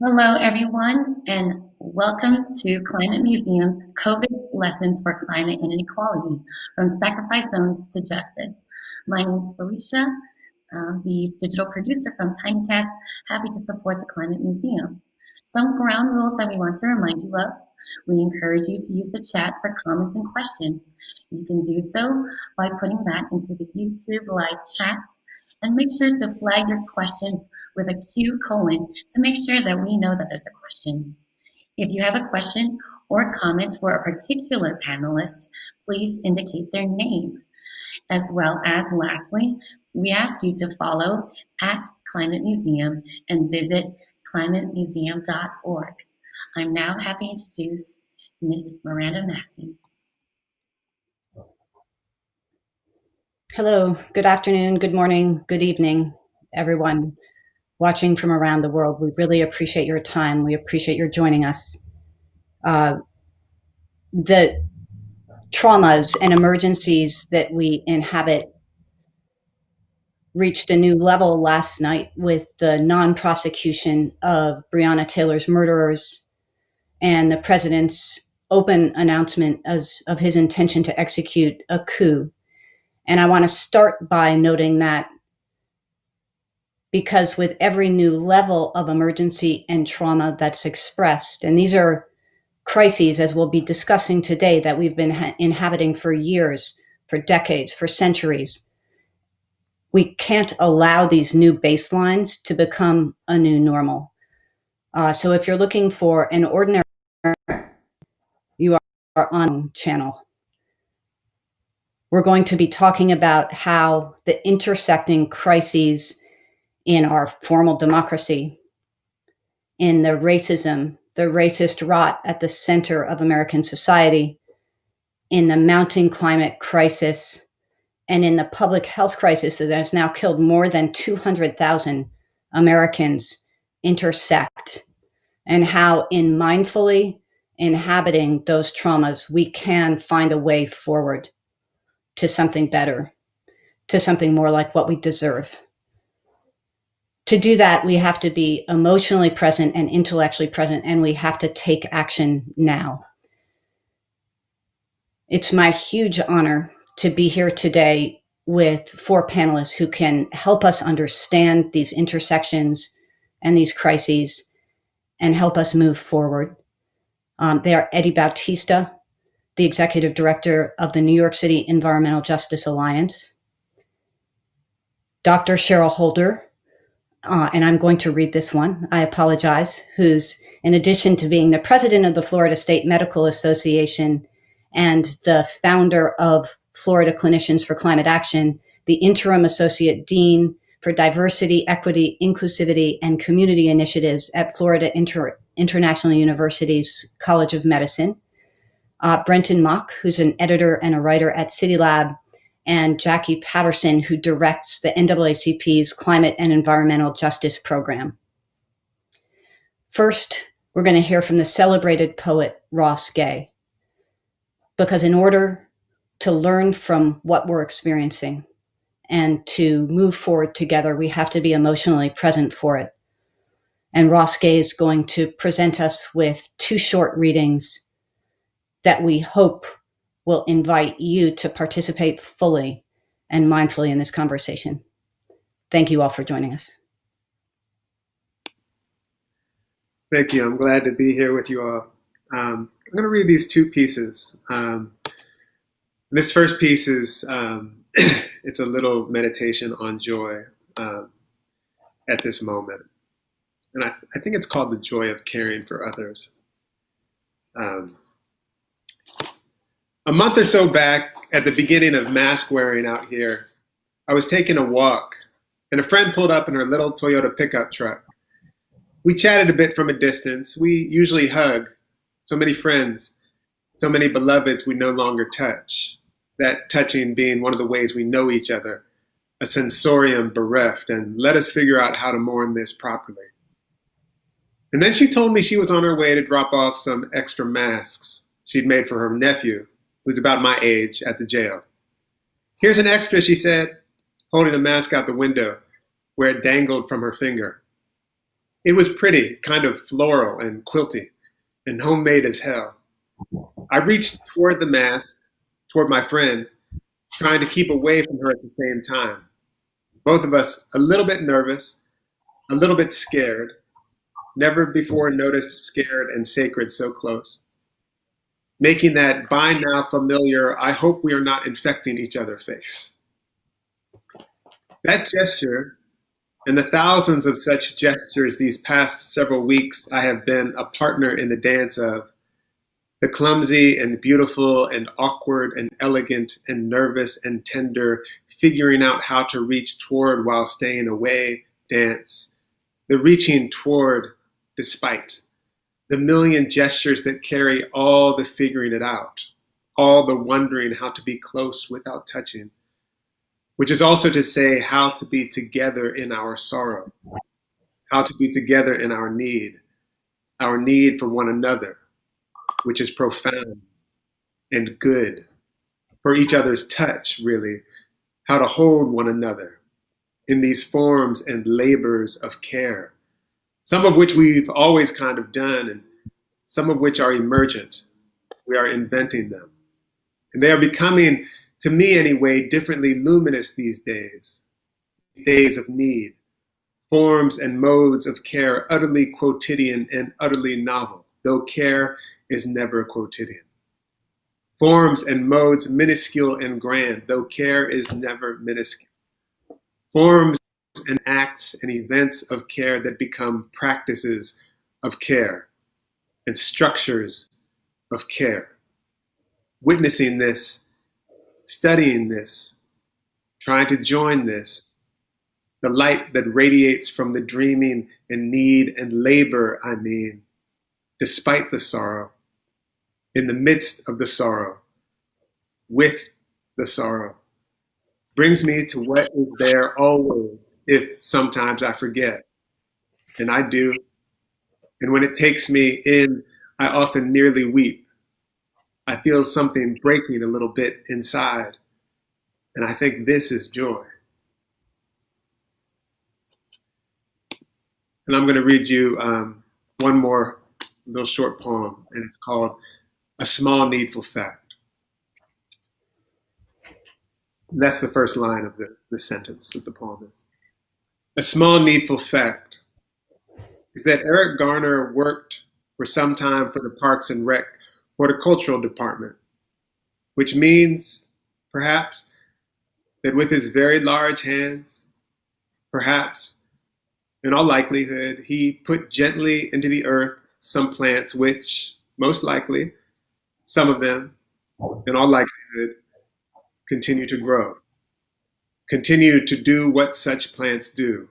Hello, everyone, and welcome to Climate Museum's COVID Lessons for Climate and Inequality, From Sacrifice Zones to Justice. My name is Felicia, the digital producer from TinyCast, happy to support the Climate Museum. Some ground rules that we want to remind you of. We encourage you to use the chat for comments and questions. You can do so by putting that into the YouTube live chats, and make sure to flag your questions with a Q colon to make sure that we know that there's a question. If you have a question or comments for a particular panelist, please indicate their name. As well as lastly, we ask you to follow at Climate Museum and visit climatemuseum.org. I'm now happy to introduce Ms. Miranda Massie. Hello, good afternoon, good morning, good evening, everyone watching from around the world. We really appreciate your time. We appreciate your joining us. The traumas and emergencies that we inhabit reached a new level last night with the non-prosecution of Breonna Taylor's murderers and the president's open announcement of his intention to execute a coup. And I want to start by noting that because with every new level of emergency and trauma that's expressed, and these are crises, as we'll be discussing today, that we've been inhabiting for years, for decades, for centuries, we can't allow these new baselines to become a new normal. So if you're looking for an ordinary, you are on channel. We're going to be talking about how the intersecting crises in our formal democracy, in the racism, the racist rot at the center of American society, in the mounting climate crisis, and in the public health crisis that has now killed more than 200,000 Americans intersect, and how in mindfully inhabiting those traumas, we can find a way forward to something better, to something more like what we deserve. To do that, we have to be emotionally present and intellectually present, and we have to take action now. It's my huge honor to be here today with 4 panelists who can help us understand these intersections and these crises and help us move forward. They are Eddie Bautista, the Executive Director of the New York City Environmental Justice Alliance, Dr. Cheryl Holder, and I'm going to read this one, I apologize, who's, in addition to being the president of the Florida State Medical Association and the founder of Florida Clinicians for Climate Action, the interim associate dean for diversity, equity, inclusivity, and community initiatives at Florida International University's College of Medicine, Brentin, who's an editor and a writer at CityLab, and Jackie Patterson, who directs the NAACP's Climate and Environmental Justice Program. First, we're going to hear from the celebrated poet Ross Gay, because in order to learn from what we're experiencing and to move forward together, we have to be emotionally present for it. And Ross Gay is going to present us with 2 short readings that we hope will invite you to participate fully and mindfully in this conversation. Thank you all for joining us. Thank you. I'm glad to be here with you all. I'm going to read these 2 pieces. This first piece is, it's a little meditation on joy at this moment. And I think it's called The Joy of Caring for Others. A month or so back, at the beginning of mask wearing out here, I was taking a walk, and a friend pulled up in her little Toyota pickup truck. We chatted a bit from a distance. We usually hug. So many friends, so many beloveds we no longer touch. That touching being one of the ways we know each other, a sensorium bereft, and let us figure out how to mourn this properly. And then she told me she was on her way to drop off some extra masks she'd made for her nephew, who's about my age, at the jail. Here's an extra, she said, holding a mask out the window where it dangled from her finger. It was pretty, kind of floral and quilty, and homemade as hell. I reached toward the mask, toward my friend, trying to keep away from her at the same time. Both of us a little bit nervous, a little bit scared, never before noticed scared and sacred so close. Making that by now familiar, I hope we are not infecting each other face. That gesture, and the thousands of such gestures these past several weeks I have been a partner in the dance of, the clumsy and beautiful and awkward and elegant and nervous and tender, figuring out how to reach toward while staying away dance, the reaching toward despite, the million gestures that carry all the figuring it out, all the wondering how to be close without touching, which is also to say how to be together in our sorrow, how to be together in our need for one another, which is profound and good, for each other's touch, really, how to hold one another in these forms and labors of care, some of which we've always kind of done, and some of which are emergent. We are inventing them. And they are becoming, to me anyway, differently luminous these days of need, forms and modes of care utterly quotidian and utterly novel, though care is never quotidian. Forms and modes minuscule and grand, though care is never minuscule. Forms and acts and events of care that become practices of care and structures of care. Witnessing this, studying this, trying to join this, the light that radiates from the dreaming and need and labor, despite the sorrow, in the midst of the sorrow, with the sorrow, brings me to what is there always, if sometimes I forget. And I do. And when it takes me in, I often nearly weep. I feel something breaking a little bit inside. And I think this is joy. And I'm going to read you one more little short poem, and it's called A Small Needful Fact. That's the first line of the sentence that the poem is. A small needful fact is that Eric Garner worked for some time for the Parks and Rec Horticultural Department, which means, perhaps, that with his very large hands, perhaps, in all likelihood, he put gently into the earth some plants which, most likely, some of them, in all likelihood, continue to grow, continue to do what such plants do,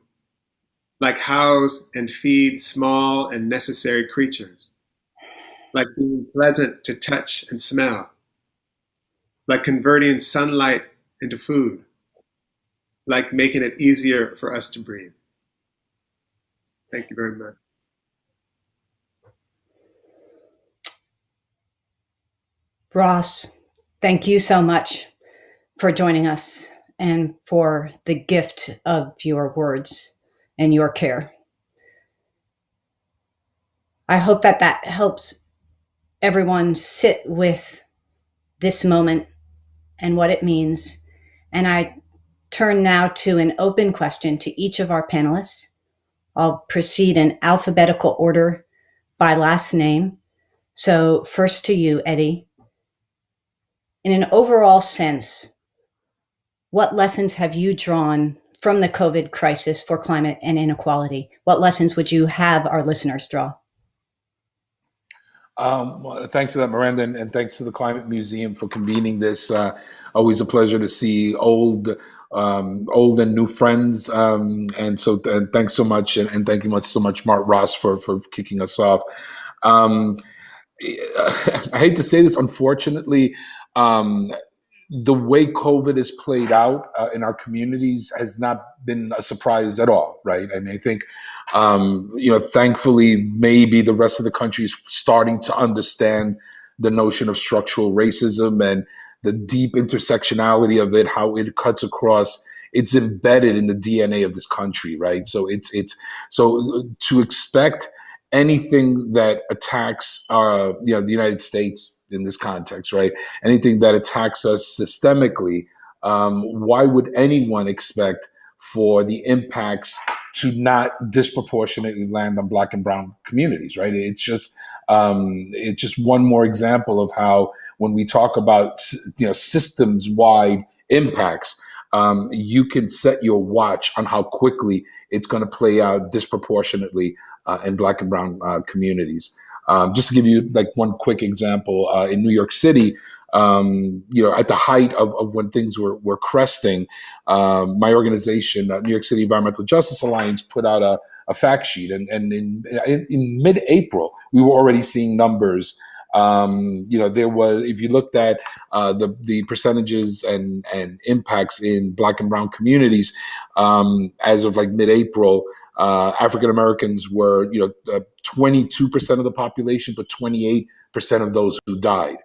like house and feed small and necessary creatures, like being pleasant to touch and smell, like converting sunlight into food, like making it easier for us to breathe. Thank you very much. Ross, thank you so much for joining us and for the gift of your words and your care. I hope that helps everyone sit with this moment and what it means. And I turn now to an open question to each of our panelists. I'll proceed in alphabetical order by last name. So first to you, Eddie. In an overall sense, what lessons have you drawn from the COVID crisis for climate and inequality? What lessons would you have our listeners draw? Well, thanks for that, Miranda, and thanks to the Climate Museum for convening this. Always a pleasure to see old and new friends. And so thanks so much, and thank you so much, Mark Ross, for kicking us off. I hate to say this, unfortunately, the way COVID has played out in our communities has not been a surprise at all, right? I mean, I think, thankfully, maybe the rest of the country is starting to understand the notion of structural racism and the deep intersectionality of it, how it cuts across it's embedded in the DNA of this country, right? So so to expect anything that attacks the United States in this context, right? Anything that attacks us systemically, why would anyone expect for the impacts to not disproportionately land on Black and Brown communities, right? It's just one more example of how when we talk about systems-wide impacts, you can set your watch on how quickly it's going to play out disproportionately in Black and Brown communities. Just to give you like one quick example, in New York City, at the height of when things were cresting, my organization, New York City Environmental Justice Alliance, put out a fact sheet, and in mid-April, we were already seeing numbers. There was, if you looked at the percentages and impacts in Black and Brown communities, as of like mid-April, African Americans were 22% of the population, but 28% of those who died.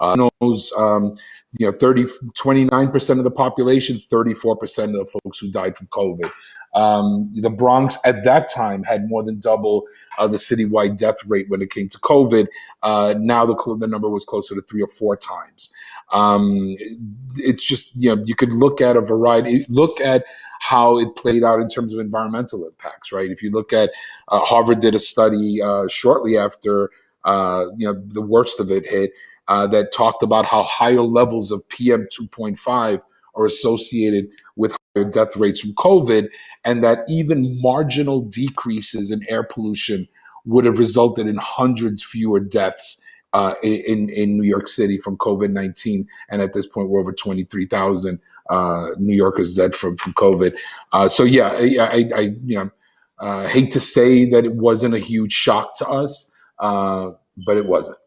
29% of the population, 34% of the folks who died from COVID. The Bronx at that time had more than double the citywide death rate when it came to COVID. Now the number was closer to 3 or 4 times. It's just, you could look at a variety, look at how it played out in terms of environmental impacts, right? If you look at, Harvard did a study shortly after, the worst of it hit, that talked about how higher levels of PM 2.5 are associated with higher death rates from COVID, and that even marginal decreases in air pollution would have resulted in hundreds fewer deaths in New York City from COVID-19. And at this point, we're over 23,000 New Yorkers dead from COVID. I hate to say that it wasn't a huge shock to us, but it wasn't.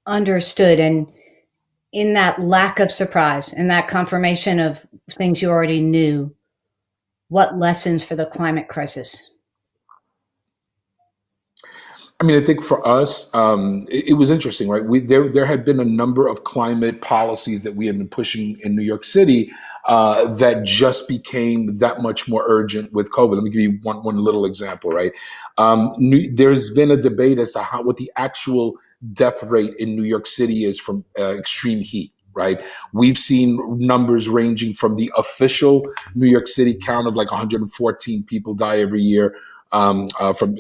Understood. And in that lack of surprise and that confirmation of things you already knew, what lessons for the climate crisis? I mean, I think for us, it was interesting, right? There had been a number of climate policies that we had been pushing in New York City that just became that much more urgent with COVID. Let me give you one little example, right? There's been a debate as to what the actual death rate in New York City is from extreme heat, right? We've seen numbers ranging from the official New York City count of like 114 people die every year from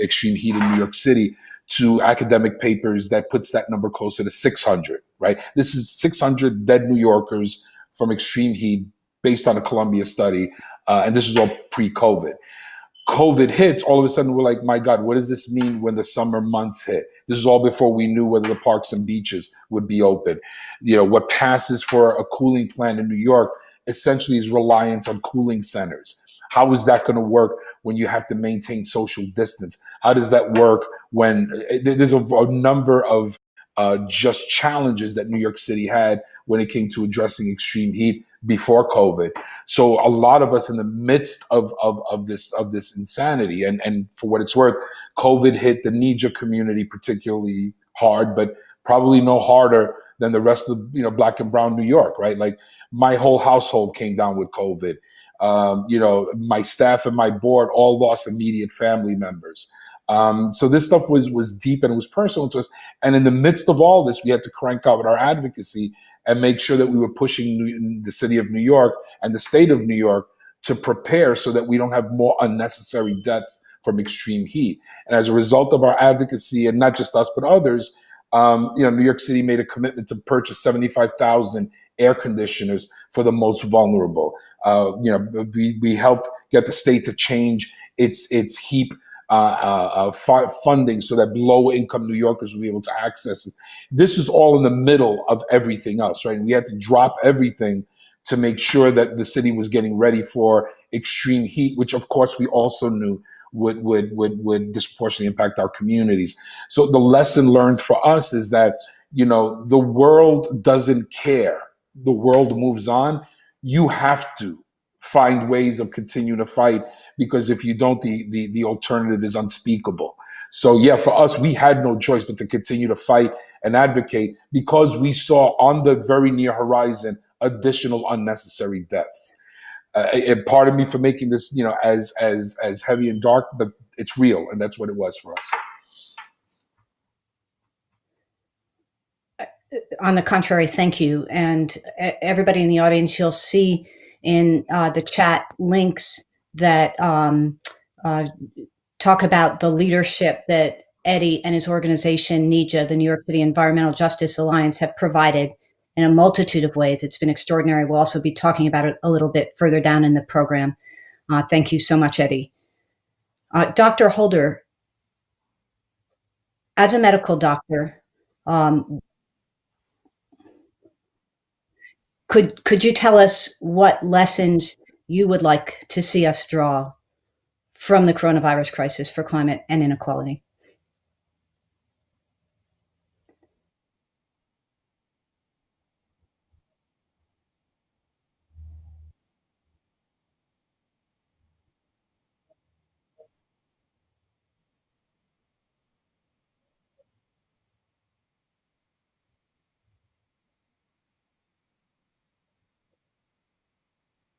extreme heat in New York City, to academic papers that puts that number closer to 600, right? This is 600 dead New Yorkers from extreme heat based on a Columbia study, and this is all pre-COVID. COVID hits, all of a sudden we're like, my God, what does this mean when the summer months hit? This is all before we knew whether the parks and beaches would be open. What passes for a cooling plant in New York essentially is reliant on cooling centers. How is that going to work when you have to maintain social distance? How does that work when there's a number of just challenges that New York City had when it came to addressing extreme heat before COVID? So a lot of us in the midst of this insanity, and for what it's worth, COVID hit the Nija community particularly hard, but probably no harder than the rest of Black and Brown New York, right? Like my whole household came down with COVID. My staff and my board all lost immediate family members. So this stuff was deep and it was personal to us. And in the midst of all this, we had to crank out our advocacy and make sure that we were pushing the city of New York and the state of New York to prepare so that we don't have more unnecessary deaths from extreme heat. And as a result of our advocacy, and not just us, but others, New York City made a commitment to purchase 75,000 air conditioners for the most vulnerable. We helped get the state to change its HEAP funding so that low-income New Yorkers will be able to access it. This is all in the middle of everything else, right? We had to drop everything to make sure that the city was getting ready for extreme heat, which of course we also knew would disproportionately impact our communities. So the lesson learned for us is that, the world doesn't care. The world moves on. You have to find ways of continuing to fight, because if you don't, the alternative is unspeakable. So yeah, for us, we had no choice but to continue to fight and advocate because we saw on the very near horizon additional unnecessary deaths. And part of me for making this, as heavy and dark, but it's real, and that's what it was for us. On the contrary, thank you. And everybody in the audience, you'll see in the chat links that talk about the leadership that Eddie and his organization, NEJA, the New York City Environmental Justice Alliance, have provided in a multitude of ways. It's been extraordinary. We'll also be talking about it a little bit further down in the program. Thank you so much, Eddie. Dr. Holder, as a medical doctor, could you tell us what lessons you would like to see us draw from the coronavirus crisis for climate and inequality?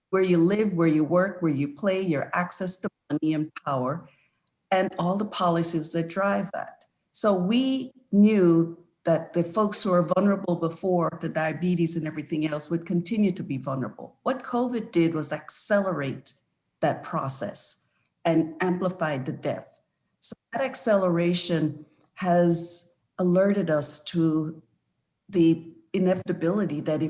Where you live, where you work, where you play, your access to money and power, and all the policies that drive that. So we knew that the folks who are vulnerable before, the diabetes and everything else, would continue to be vulnerable. What COVID did was accelerate that process and amplified the death. So that acceleration has alerted us to the inevitability that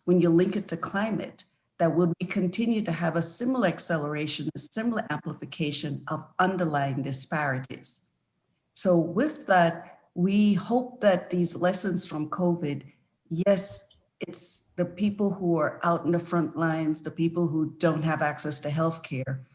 when you link it to climate, that would we continue to have a similar acceleration, a similar amplification of underlying disparities. So with that, we hope that these lessons from COVID, yes, it's the people who are out in the front lines, the people who don't have access to healthcare.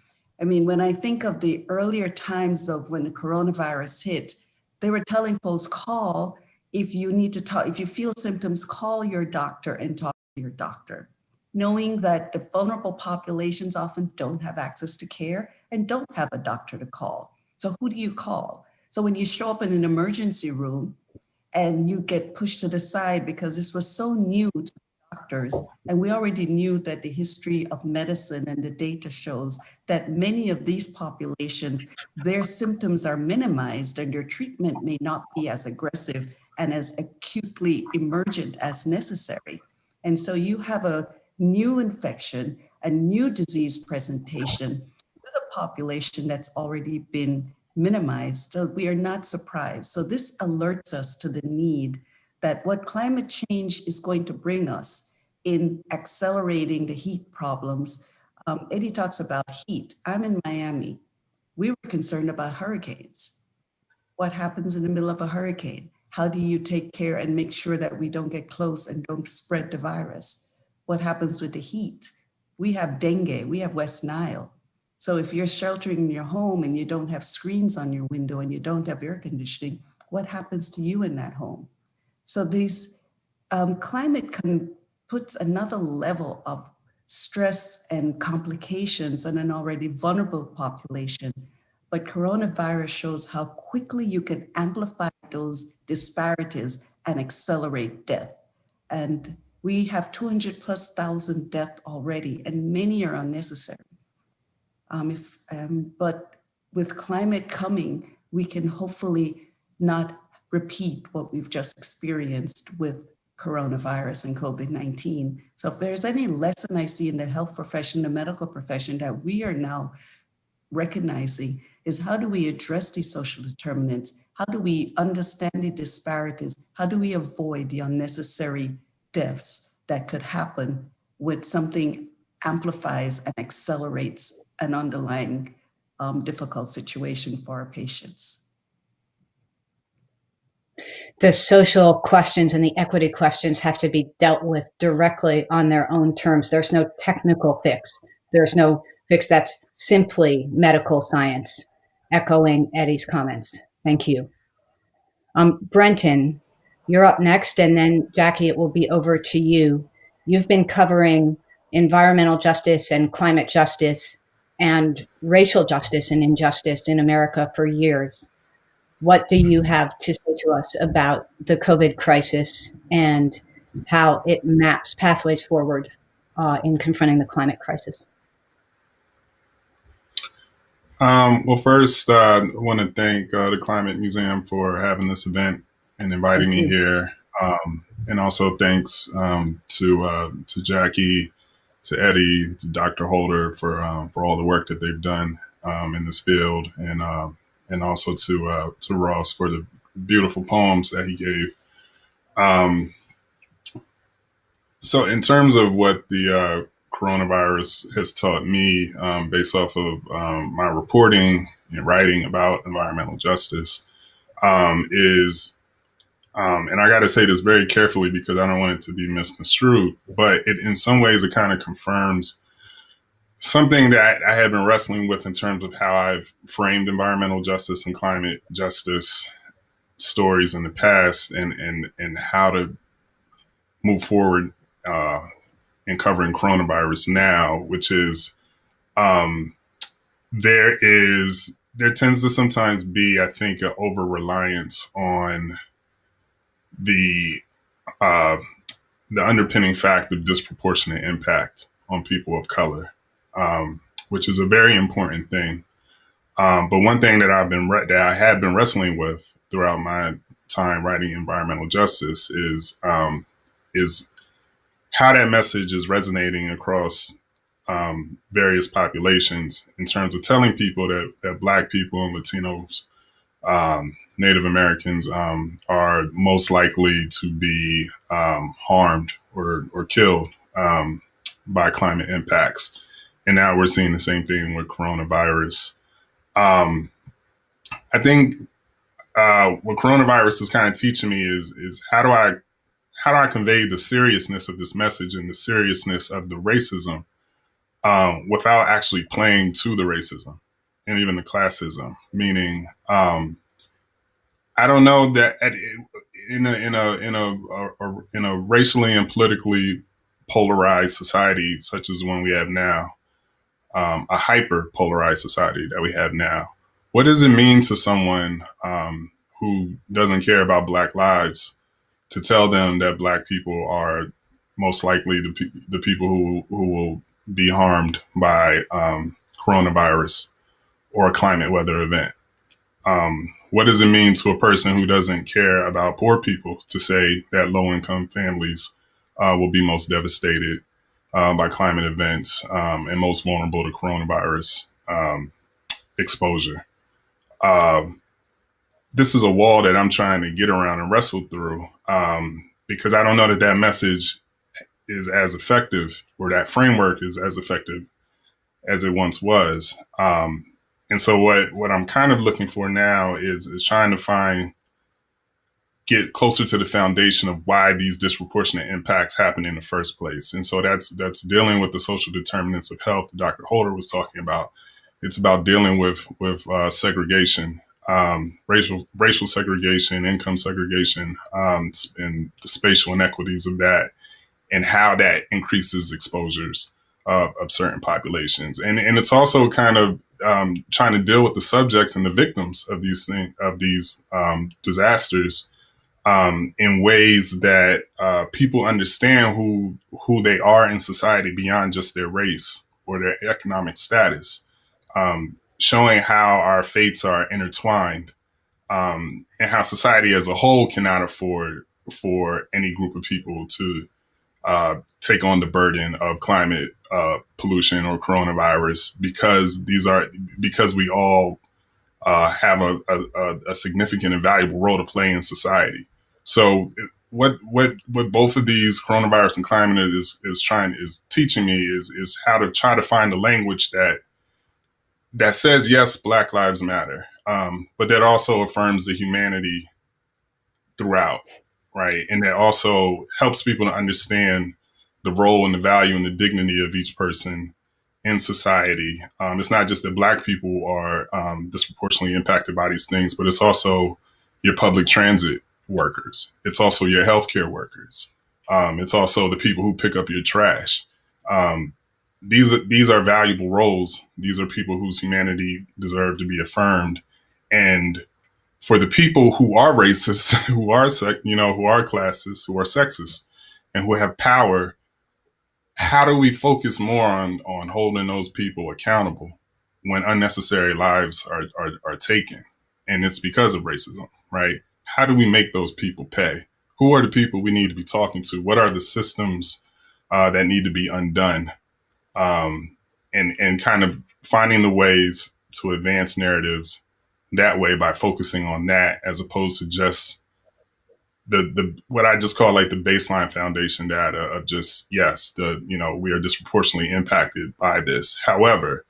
I mean, when I think of the earlier times of when the coronavirus hit, they were telling folks, call if you need to talk, if you feel symptoms, call your doctor and talk to your doctor, knowing that the vulnerable populations often don't have access to care and don't have a doctor to call. So who do you call? So when you show up in an emergency room and you get pushed to the side because this was so new to doctors, and we already knew that the history of medicine and the data shows that many of these populations, their symptoms are minimized and their treatment may not be as aggressive and as acutely emergent as necessary. And so you have a new infection, a new disease presentation with a population that's already been minimized. So we are not surprised. So this alerts us to the need that what climate change is going to bring us in accelerating the heat problems. Eddie talks about heat. I'm in Miami. We were concerned about hurricanes. What happens in the middle of a hurricane? How do you take care and make sure that we don't get close and don't spread the virus? What happens with the heat? We have dengue, we have West Nile. So if you're sheltering in your home and you don't have screens on your window and you don't have air conditioning, what happens to you in that home? So these climate puts another level of stress and complications on an already vulnerable population. But coronavirus shows how quickly you can amplify those disparities and accelerate death. And we have 200,000+ deaths already, and many are unnecessary. But with climate coming, we can hopefully not repeat what we've just experienced with coronavirus and COVID-19. So if there's any lesson I see in the health profession, the medical profession that we are now recognizing is how do we address these social determinants? How do we understand the disparities? How do we avoid the unnecessary deaths that could happen when something amplifies and accelerates an underlying difficult situation for our patients? The social questions and the equity questions have to be dealt with directly on their own terms. There's no technical fix. There's no fix that's simply medical science, echoing Eddie's comments. Thank you. Brentin, you're up next, and then Jackie, it will be over to you. You've been covering environmental justice and climate justice and racial justice and injustice in America for years. what do you have to say to us about the COVID crisis and how it maps pathways forward in confronting the climate crisis? Well, first, I want to thank the Climate Museum for having this event and inviting me here. And also thanks to Jackie, to Eddie, to Dr. Holder for all the work that they've done in this field, and also to Ross for the beautiful poems that he gave. So in terms of what the coronavirus has taught me, based off of my reporting and writing about environmental justice, is and I got to say this very carefully because I don't want it to be misconstrued, but in some ways it kind of confirms something that I had been wrestling with in terms of how I've framed environmental justice and climate justice stories in the past, and how to move forward in covering coronavirus now, which is there tends to sometimes be, I think, an over reliance on the underpinning fact of disproportionate impact on people of color, which is a very important thing. But one thing that I had been wrestling with throughout my time writing environmental justice is how that message is resonating across various populations in terms of telling people that Black people and Latinos, Native Americans are most likely to be harmed or killed by climate impacts. And now we're seeing the same thing with coronavirus. I think what coronavirus is kind of teaching me is how do I convey the seriousness of this message and the seriousness of the racism without actually playing to the racism and even the classism. Meaning, I don't know that in a racially and politically polarized society such as the one we have now, a hyper polarized society that we have now, what does it mean to someone who doesn't care about Black lives to tell them that Black people are most likely the people who will be harmed by coronavirus or a climate weather event? What does it mean to a person who doesn't care about poor people to say that low-income families will be most devastated by climate events and most vulnerable to coronavirus exposure? This is a wall that I'm trying to get around and wrestle through because I don't know that message is as effective, or that framework is as effective as it once was. And so what I'm kind of looking for now is trying to get closer to the foundation of why these disproportionate impacts happen in the first place. And so that's dealing with the social determinants of health that Dr. Holder was talking about. It's about dealing with segregation, racial segregation, income segregation, and the spatial inequities of that, and how that increases exposures of certain populations. And it's also kind of trying to deal with the subjects and the victims of these disasters in ways that people understand who they are in society beyond just their race or their economic status, showing how our fates are intertwined, and how society as a whole cannot afford for any group of people to take on the burden of climate pollution or coronavirus, because we all have a significant and valuable role to play in society. So what both of these, coronavirus and climate, is teaching me is how to try to find a language that says, yes, Black lives matter, but that also affirms the humanity throughout, right? And that also helps people to understand the role and the value and the dignity of each person in society. It's not just that Black people are disproportionately impacted by these things, but it's also your public transit workers. It's also your healthcare workers. It's also the people who pick up your trash. These are valuable roles. These are people whose humanity deserve to be affirmed. And for the people who are racist, who are who are classist, who are sexist, and who have power, how do we focus more on holding those people accountable when unnecessary lives are taken? And it's because of racism, right? How do we make those people pay? Who are the people we need to be talking to? What are the systems that need to be undone? And kind of finding the ways to advance narratives that way by focusing on that, as opposed to just the what I just call like the baseline foundation data of just, yes, we are disproportionately impacted by this. However,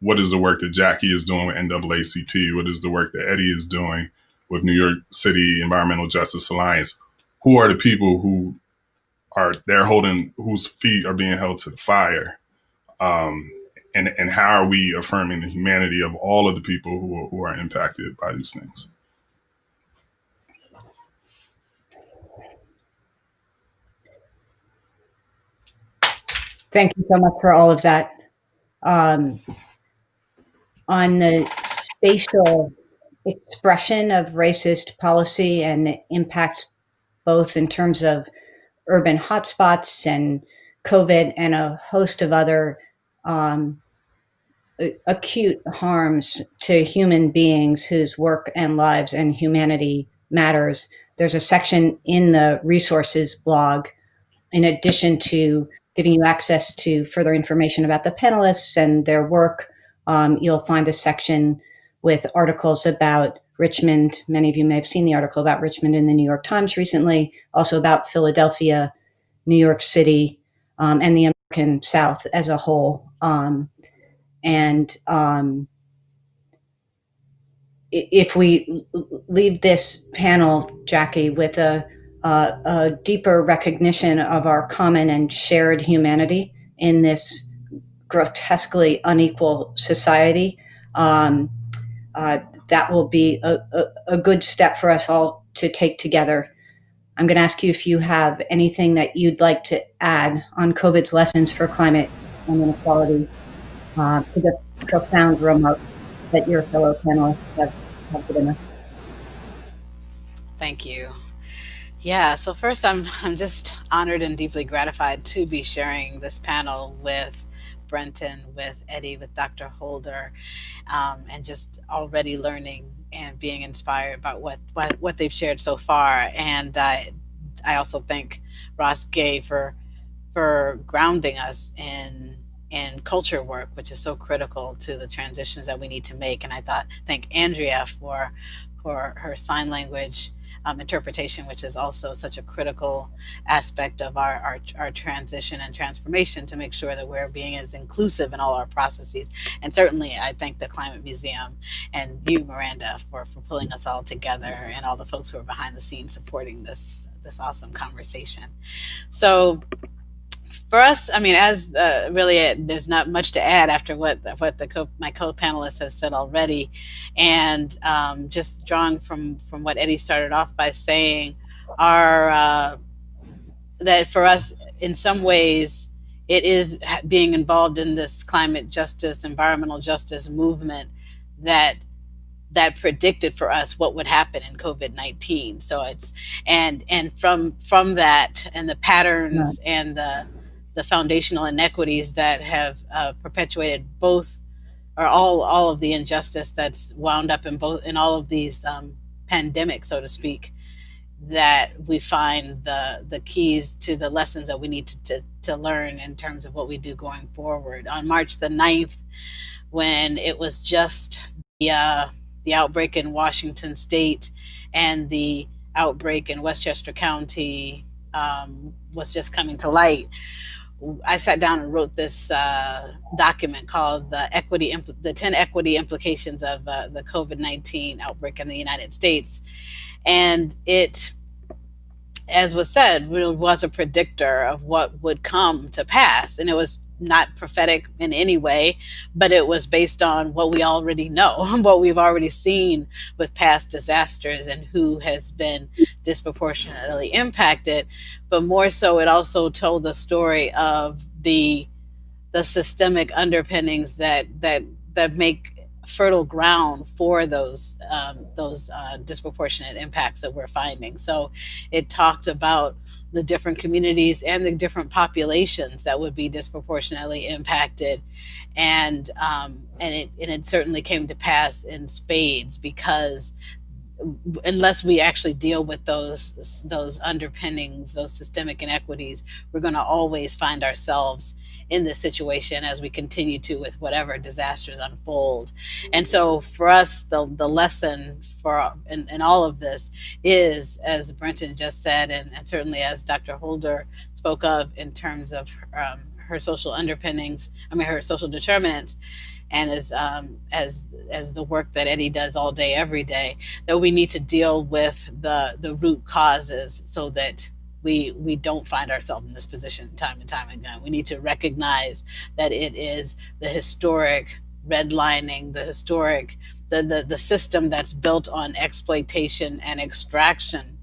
what is the work that Jackie is doing with NAACP? What is the work that Eddie is doing with New York City Environmental Justice Alliance? Who are the people who are there whose feet are being held to the fire? And how are we affirming the humanity of all of the people who are impacted by these things? Thank you so much for all of that. On the spatial expression of racist policy and the impacts both in terms of urban hotspots and COVID and a host of other acute harms to human beings whose work and lives and humanity matters. There's a section in the resources blog, in addition to giving you access to further information about the panelists and their work. You'll find a section with articles about Richmond. Many of you may have seen the article about Richmond in the New York Times recently, also about Philadelphia, New York City, and the American South as a whole. If we leave this panel, Jackie, with a deeper recognition of our common and shared humanity in this grotesquely unequal society, that will be a good step for us all to take together. I'm going to ask you if you have anything that you'd like to add on COVID's lessons for climate and inequality to the profound remarks that your fellow panelists have given us. Thank you. Yeah, so first I'm just honored and deeply gratified to be sharing this panel with Brentin, with Eddie, with Dr. Holder, and just already learning and being inspired by what they've shared so far. And I also thank Ross Gay for grounding us in culture work, which is so critical to the transitions that we need to make. And thank Andrea for her sign language interpretation, which is also such a critical aspect of our transition and transformation to make sure that we're being as inclusive in all our processes. And certainly I thank the Climate Museum and you, Miranda, for pulling us all together, and all the folks who are behind the scenes supporting this awesome conversation. So for us, I mean, as really, there's not much to add after what my co-panelists have said already, and just drawing from what Eddie started off by saying, that for us, in some ways, it is being involved in this climate justice, environmental justice movement that predicted for us what would happen in COVID-19. So it's and from that and the patterns and the foundational inequities that have perpetuated both or all of the injustice that's wound up in all of these pandemics, so to speak, that we find the keys to the lessons that we need to learn in terms of what we do going forward. On March the 9th, when it was just the outbreak in Washington State and the outbreak in Westchester County was just coming to light, I sat down and wrote this document called the 10 equity implications of the COVID-19 outbreak in the United States. And it, as was said, was a predictor of what would come to pass. And it was not prophetic in any way, but it was based on what we already know, what we've already seen with past disasters and who has been disproportionately impacted. But more so, it also told the story of the systemic underpinnings that make fertile ground for those disproportionate impacts that we're finding. So it talked about the different communities and the different populations that would be disproportionately impacted, and it certainly came to pass in spades, because unless we actually deal with those underpinnings, those systemic inequities, we're going to always find ourselves in this situation as we continue to with whatever disasters unfold. And so for us, the lesson for in all of this is, as Brentin just said, and certainly as Dr. Holder spoke of in terms of her social underpinnings, her social determinants, and as the work that Eddie does all day, every day, that we need to deal with the root causes so that we don't find ourselves in this position time and time again. We need to recognize that it is the historic redlining, the system that's built on exploitation and extraction,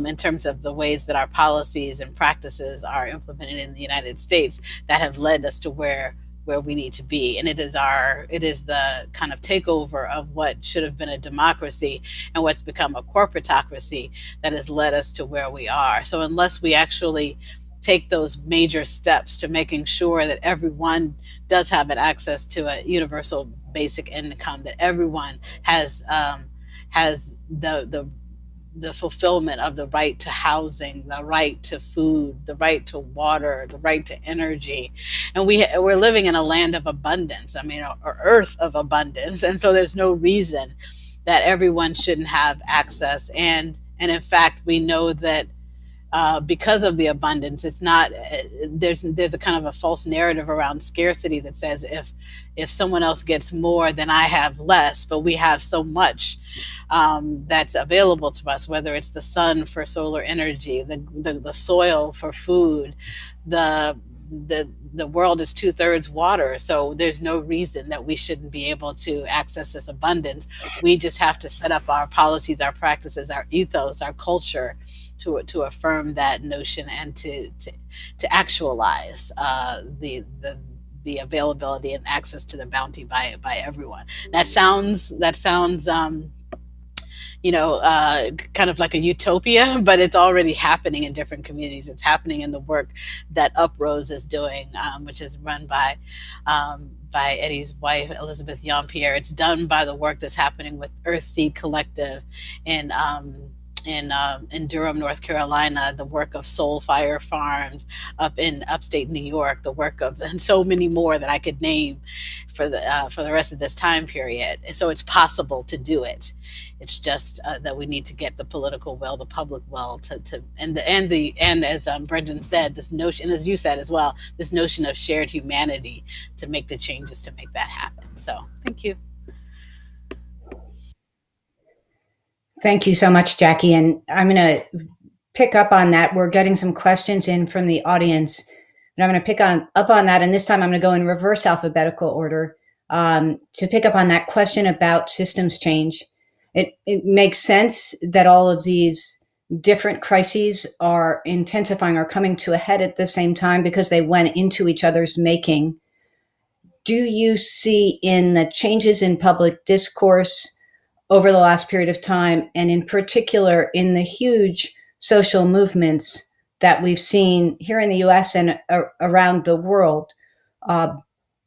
in terms of the ways that our policies and practices are implemented in the United States, that have led us to where we need to be. And it is the kind of takeover of what should have been a democracy and what's become a corporatocracy that has led us to where we are. So unless we actually take those major steps to making sure that everyone does have an access to a universal basic income, that everyone has the fulfillment of the right to housing, the right to food, the right to water, the right to energy. And we're living in a land of abundance, or earth of abundance. And so there's no reason that everyone shouldn't have access. And in fact, we know that because of the abundance, it's not, there's a kind of a false narrative around scarcity that says if someone else gets more, then I have less. But we have so much that's available to us, whether it's the sun for solar energy, the soil for food, the world is 2/3 water. So there's no reason that we shouldn't be able to access this abundance. We just have to set up our policies, our practices, our ethos, our culture to affirm that notion, and to actualize the availability and access to the bounty by everyone. That sounds kind of like a utopia, but it's already happening in different communities. It's happening in the work that Uprose is doing, which is run by Eddie's wife, Elizabeth Jean-Pierre. It's done by the work that's happening with Earthseed Collective in Durham, North Carolina, the work of Soul Fire Farms up in upstate New York, the work of, and so many more that I could name for the rest of this time period. And so it's possible to do it. It's just that we need to get the political will, the public will, and as Brentin said, this notion, as you said as well, this notion of shared humanity to make the changes to make that happen. So thank you. Thank you so much, Jackie. And I'm going to pick up on that. We're getting some questions in from the audience, and I'm going to pick up on that. And this time I'm going to go in reverse alphabetical order to pick up on that question about systems change. It makes sense that all of these different crises are intensifying or coming to a head at the same time because they went into each other's making. Do you see in the changes in public discourse over the last period of time, and in particular in the huge social movements that we've seen here in the US and around the world,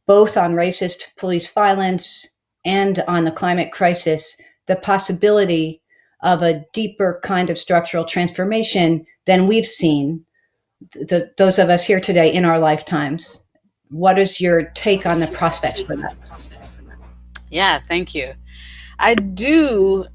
both on racist police violence and on the climate crisis, the possibility of a deeper kind of structural transformation than we've seen, those of us here today, in our lifetimes? What is your take on the prospects for that? Yeah, thank you. I do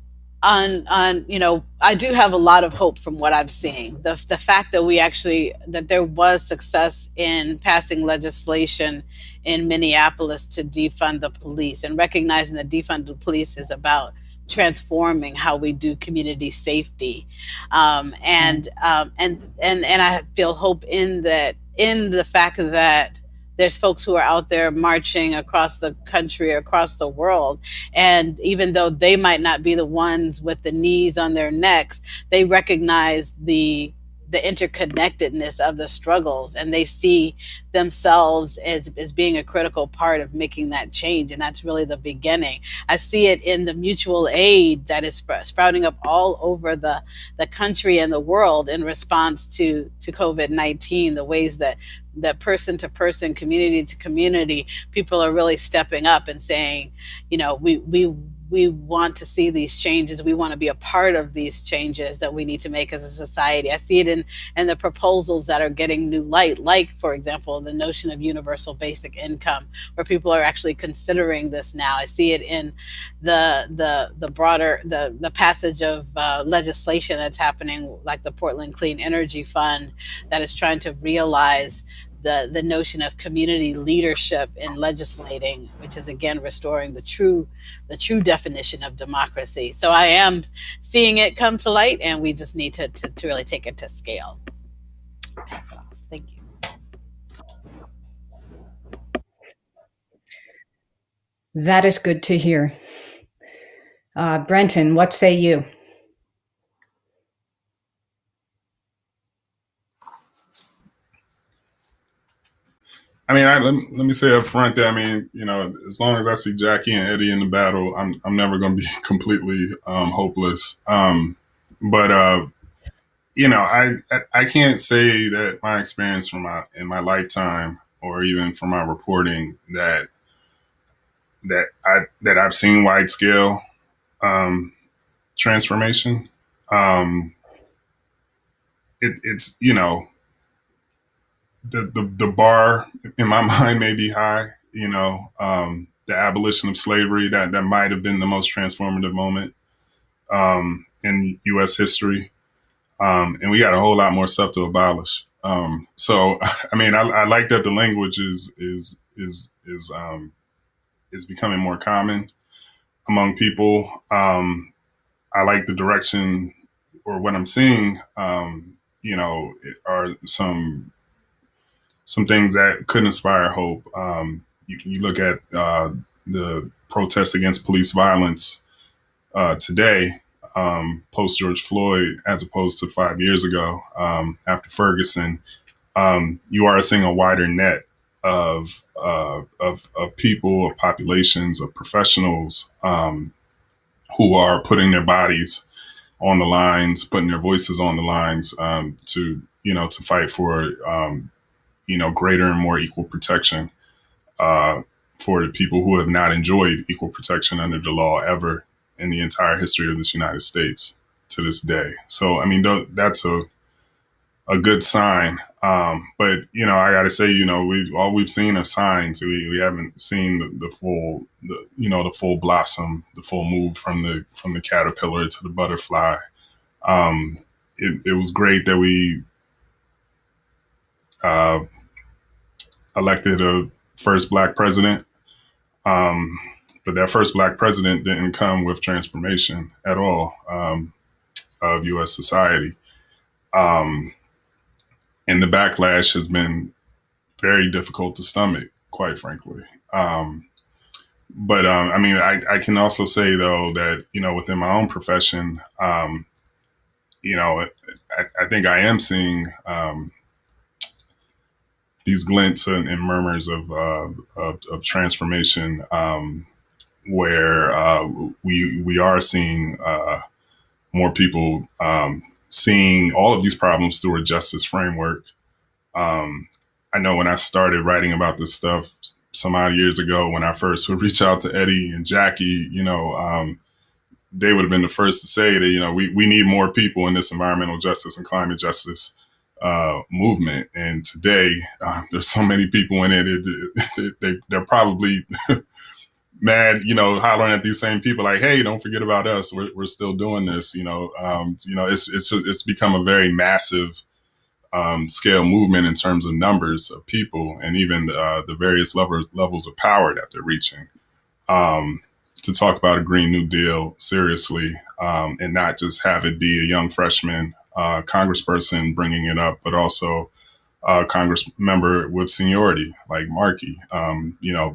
I do have a lot of hope from what I'm seeing. The fact that there was success in passing legislation in Minneapolis to defund the police, and recognizing that defund the police is about transforming how we do community safety, and I feel hope in the fact that there's folks who are out there marching across the country, across the world. And even though they might not be the ones with the knees on their necks, they recognize the the interconnectedness of the struggles, and they see themselves as being a critical part of making that change. And that's really the beginning. I see it in the mutual aid that is sprouting up all over the country and the world in response to COVID-19, the ways that person to person, community to community, people are really stepping up and saying, we want to see these changes. We want to be a part of these changes that we need to make as a society. I see it in the proposals that are getting new light, like, for example, the notion of universal basic income, where people are actually considering this now. I see it in the broader, the passage of legislation that's happening, like the Portland Clean Energy Fund, that is trying to realize the notion of community leadership in legislating, which is again restoring the true definition of democracy. So I am seeing it come to light, and we just need to really take it to scale. Pass it off. Thank you. That is good to hear. Brentin, what say you? I mean, let me say up front that, I mean, as long as I see Jackie and Eddie in the battle, I'm never going to be completely hopeless. But I can't say that my experience in my lifetime, or even from my reporting, that I've seen wide scale transformation. It's the bar in my mind may be high. The abolition of slavery, that might have been the most transformative moment in U.S. history, and we got a whole lot more stuff to abolish. So, I mean, I like that the language is becoming more common among people. I like the direction, or what I'm seeing. Are some things that could inspire hope. You look at the protests against police violence today, post George Floyd, as opposed to 5 years ago, after Ferguson. You are seeing a wider net of people, of populations, of professionals who are putting their bodies on the lines, putting their voices on the lines to fight for greater and more equal protection for the people who have not enjoyed equal protection under the law ever in the entire history of this United States to this day. So, I mean, that's a good sign. But, I got to say, we've seen are signs. We haven't seen the full blossom, the full move from the caterpillar to the butterfly. It was great that we elected a first Black president. But that first Black president didn't come with transformation at all of U.S. society. And the backlash has been very difficult to stomach, quite frankly. But I mean, I can also say, though, that, within my own profession, I think I am seeing these glints and murmurs of transformation, where we are seeing more people seeing all of these problems through a justice framework. I know when I started writing about this stuff some odd years ago, when I first would reach out to Eddie and Jackie, they would have been the first to say that, we need more people in this environmental justice and climate justice movement. And today, there's so many people in it, they're probably mad, hollering at these same people like, hey, don't forget about us. We're still doing this. It's become a very massive scale movement in terms of numbers of people, and even the various levels of power that they're reaching, to talk about a Green New Deal seriously, and not just have it be a young freshman congressperson bringing it up, but also a Congress member with seniority like Markey,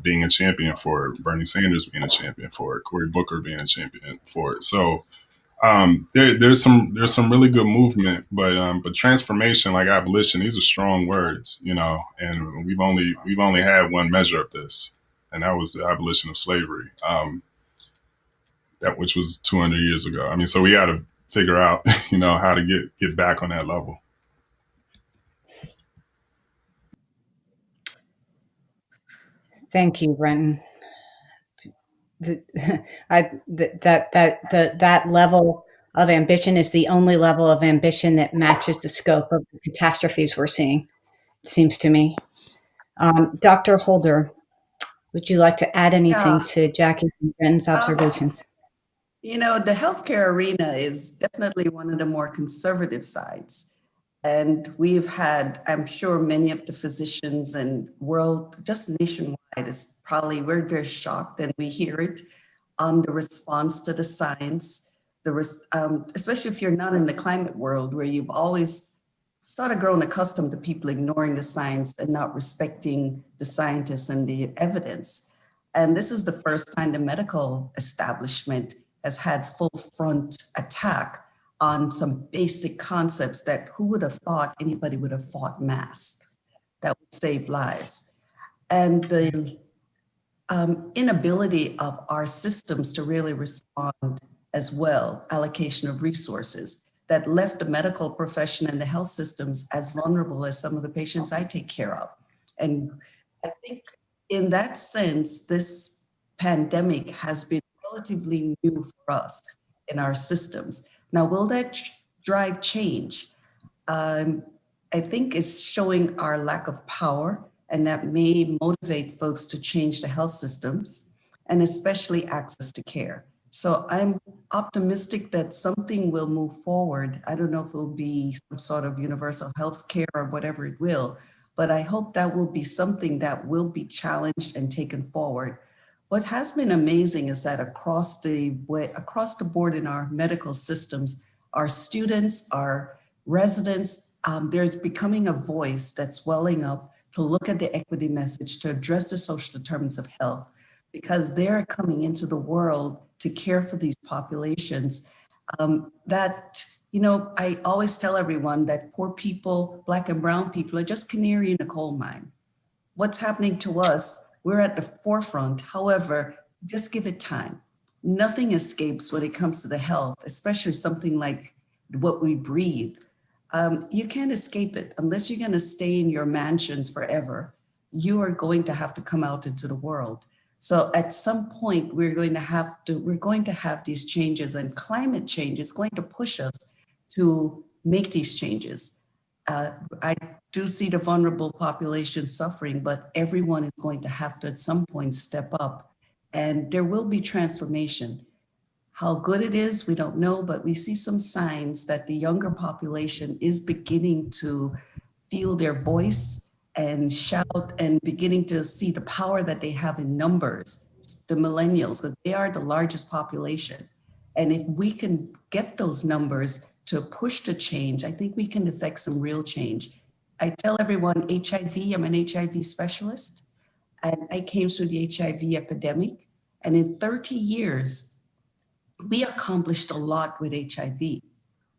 being a champion for it, Bernie Sanders being a champion for it, Cory Booker being a champion for it. So There's some really good movement, but transformation, like abolition, these are strong words, and we've only had one measure of this, and that was the abolition of slavery, that which was 200 years ago. I mean, so we got to figure out, how to get back on that level. Thank you, Brentin. That level of ambition is the only level of ambition that matches the scope of the catastrophes we're seeing, it seems to me. Dr. Holder, would you like to add anything to Jackie and Brentin's observations? The healthcare arena is definitely one of the more conservative sides. And we've had, I'm sure many of the physicians and world, just nationwide, is probably, we're very shocked and we hear it on the response to the science, especially if you're not in the climate world where you've always sort of grown accustomed to people ignoring the science and not respecting the scientists and the evidence. And this is the first time the medical establishment has had full front attack on some basic concepts that who would have thought anybody would have fought masks that would save lives. And the inability of our systems to really respond as well, allocation of resources that left the medical profession and the health systems as vulnerable as some of the patients I take care of. And I think in that sense, this pandemic has been relatively new for us in our systems. Now, will that drive change? I think it's showing our lack of power, and that may motivate folks to change the health systems and especially access to care. So I'm optimistic that something will move forward. I don't know if it will be some sort of universal health care or whatever it will, but I hope that will be something that will be challenged and taken forward. What has been amazing is that across the board in our medical systems, our students, our residents, there's becoming a voice that's welling up to look at the equity message, to address the social determinants of health, because they're coming into the world to care for these populations. I always tell everyone that poor people, Black and brown people, are just canary in a coal mine. What's happening to us? We're at the forefront. However, just give it time. Nothing escapes when it comes to the health, especially something like what we breathe. You can't escape it unless you're going to stay in your mansions forever. You are going to have to come out into the world. So at some point, we're going to have these changes, and climate change is going to push us to make these changes. I do see the vulnerable population suffering, but everyone is going to have to at some point step up, and there will be transformation. How good it is, we don't know, but we see some signs that the younger population is beginning to feel their voice and shout and beginning to see the power that they have in numbers, the millennials, because they are the largest population. And if we can get those numbers to push the change, I think we can effect some real change. I tell everyone HIV, I'm an HIV specialist, and I came through the HIV epidemic. And in 30 years, we accomplished a lot with HIV.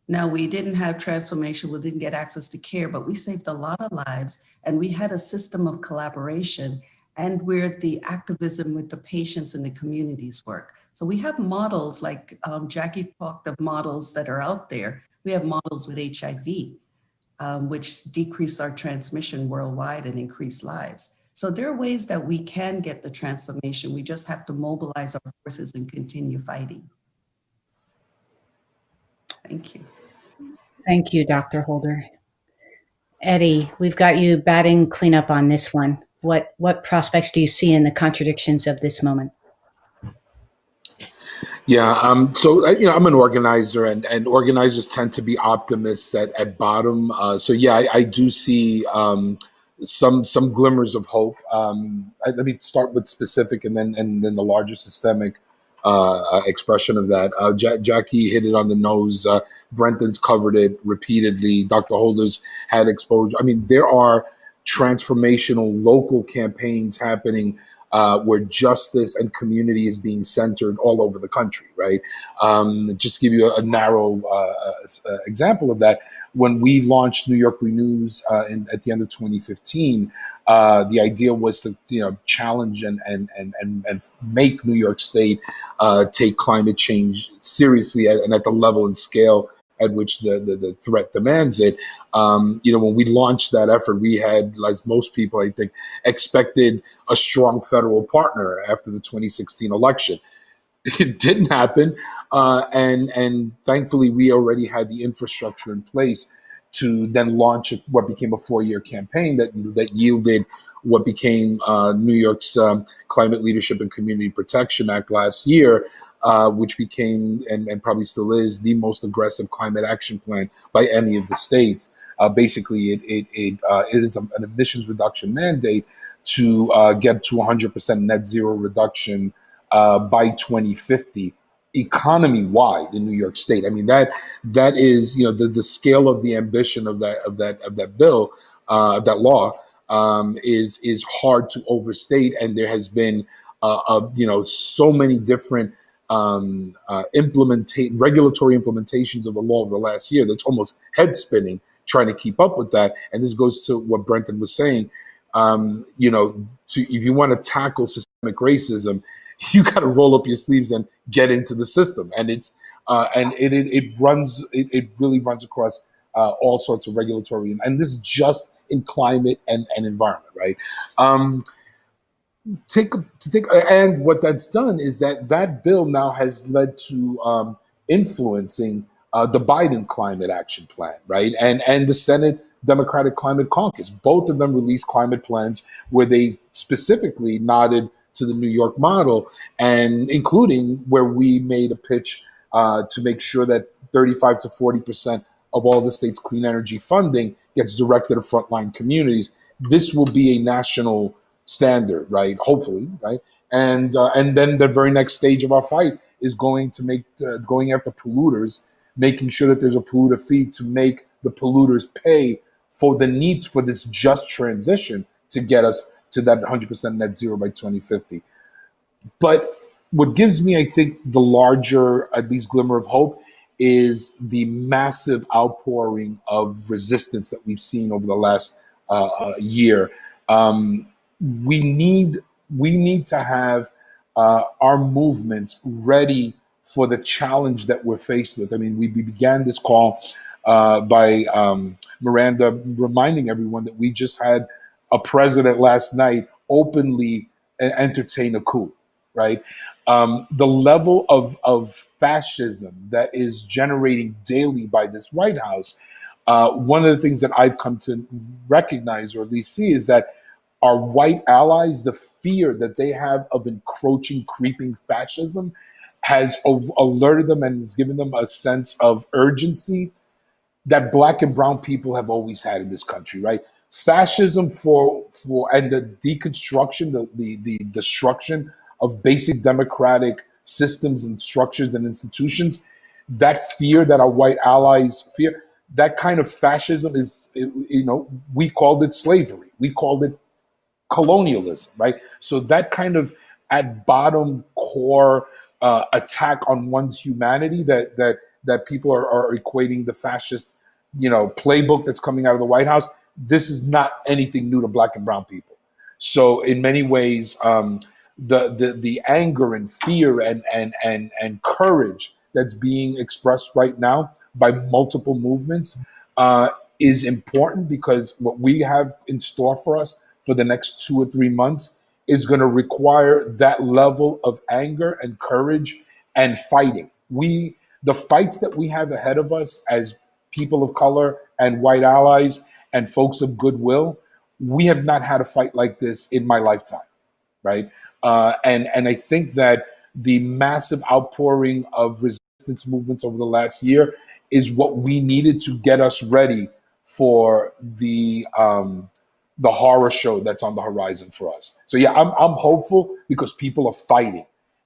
Now, we didn't have transformation, we didn't get access to care, but we saved a lot of lives, and we had a system of collaboration, and we're the activism with the patients and the communities work. So we have models like Jackie talked of models that are out there. We have models with HIV, which decrease our transmission worldwide and increase lives. So there are ways that we can get the transformation. We just have to mobilize our forces and continue fighting. Thank you. Thank you, Dr. Holder. Eddie, we've got you batting cleanup on this one. What prospects do you see in the contradictions of this moment? Yeah, so I'm an organizer, and organizers tend to be optimists at bottom. So yeah, I do see some glimmers of hope. Let me start with specific, and then the larger systemic expression of that. Jackie hit it on the nose. Brentin's covered it repeatedly. Dr. Holder's had exposure. I mean, there are transformational local campaigns happening where justice and community is being centered all over the country, right? Just to give you a narrow example of that, when we launched New York Renews at the end of 2015, the idea was to challenge and make New York State take climate change seriously and at the level and scale at which the threat demands it. When we launched that effort, we had, as most people, I think, expected a strong federal partner after the 2016 election. It didn't happen, and thankfully, we already had the infrastructure in place to then launch what became a 4-year campaign that yielded what became New York's Climate Leadership and Community Protection Act last year, which became and probably still is the most aggressive climate action plan by any of the states. Basically, it is an emissions reduction mandate to get to 100% net zero reduction by 2050, economy-wide in New York State. I mean, that is the scale of the ambition of that bill, that law, is hard to overstate, and there has been so many different regulatory implementations of the law over the last year that's almost head spinning trying to keep up with that. And this goes to what Brentin was saying. If you want to tackle systemic racism, you got to roll up your sleeves and get into the system. And it really runs across all sorts of regulatory, and this is just in climate and environment, right? And what that's done is that bill now has led to influencing the Biden climate action plan, right? And the Senate Democratic Climate Caucus. Both of them released climate plans where they specifically nodded to the New York model, and including where we made a pitch to make sure that 35 to 40% of all the state's clean energy funding gets directed to frontline communities. This will be a national standard, right? Hopefully, right? And then the very next stage of our fight is going after polluters, making sure that there's a polluter fee to make the polluters pay for the need for this just transition to get us to that 100% net zero by 2050. But what gives me, I think, the larger, at least glimmer of hope is the massive outpouring of resistance that we've seen over the last year. We need to have our movements ready for the challenge that we're faced with. I mean, we began this call by Miranda reminding everyone that we just had a president last night openly entertain a coup, right? The level of fascism that is generating daily by this White House, one of the things that I've come to recognize, or at least see, is that our white allies, the fear that they have of encroaching, creeping fascism has alerted them and has given them a sense of urgency that Black and brown people have always had in this country, right? Fascism and the deconstruction, the destruction of basic democratic systems and structures and institutions, that fear that our white allies fear, that kind of fascism is, we called it slavery. We called it colonialism, right? So that kind of at bottom core attack on one's humanity that people are equating the fascist, playbook that's coming out of the White House. This is not anything new to Black and brown people. So in many ways, the anger and fear and courage that's being expressed right now by multiple movements is important, because what we have in store for us for the next 2 or 3 months is going to require that level of anger and courage and fighting. The fights that we have ahead of us as people of color and white allies and folks of goodwill, we have not had a fight like this in my lifetime, right? And I think that the massive outpouring of resistance movements over the last year is what we needed to get us ready for the horror show that's on the horizon for us. So yeah, I'm hopeful because people are fighting.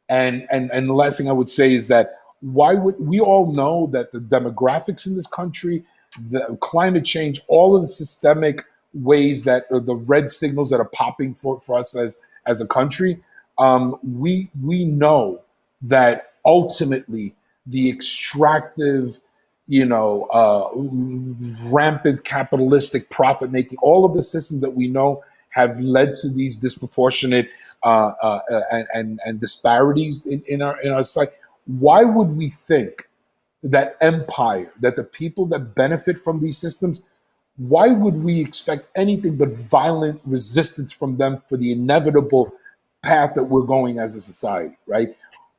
And the last thing I would say is that we all know that the demographics in this country, the climate change, all of the systemic ways that the red signals that are popping for us as a country, we know that ultimately the extractive, rampant capitalistic profit making, all of the systems that we know have led to these disproportionate and disparities in our society. Why would we think that empire, that the people that benefit from these systems, why would we expect anything but violent resistance from them for the inevitable path that we're going as a society, right?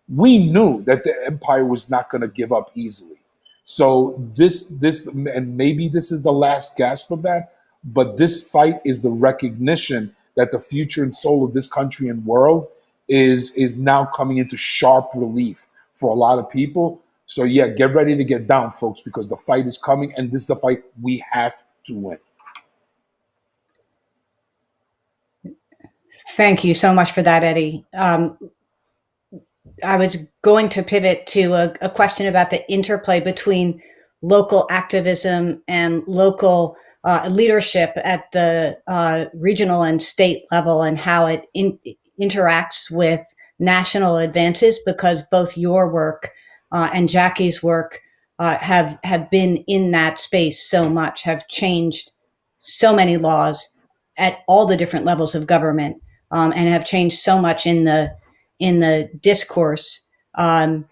We knew that the empire was not going to give up easily. So this, and maybe this is the last gasp of that, but this fight is the recognition that the future and soul of this country and world is now coming into sharp relief for a lot of people. So yeah, get ready to get down, folks, because the fight is coming, and this is a fight we have to win. Thank you so much for that, Eddie. I was going to pivot to a question about the interplay between local activism and local leadership at the regional and state level, and how it interacts with national advances, because both your work and Jackie's work have been in that space so much, have changed so many laws at all the different levels of government, and have changed so much in the discourse. But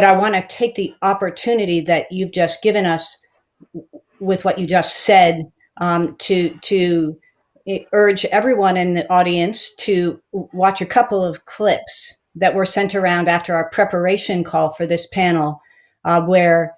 I want to take the opportunity that you've just given us with what you just said, to urge everyone in the audience to watch a couple of clips that were sent around after our preparation call for this panel, where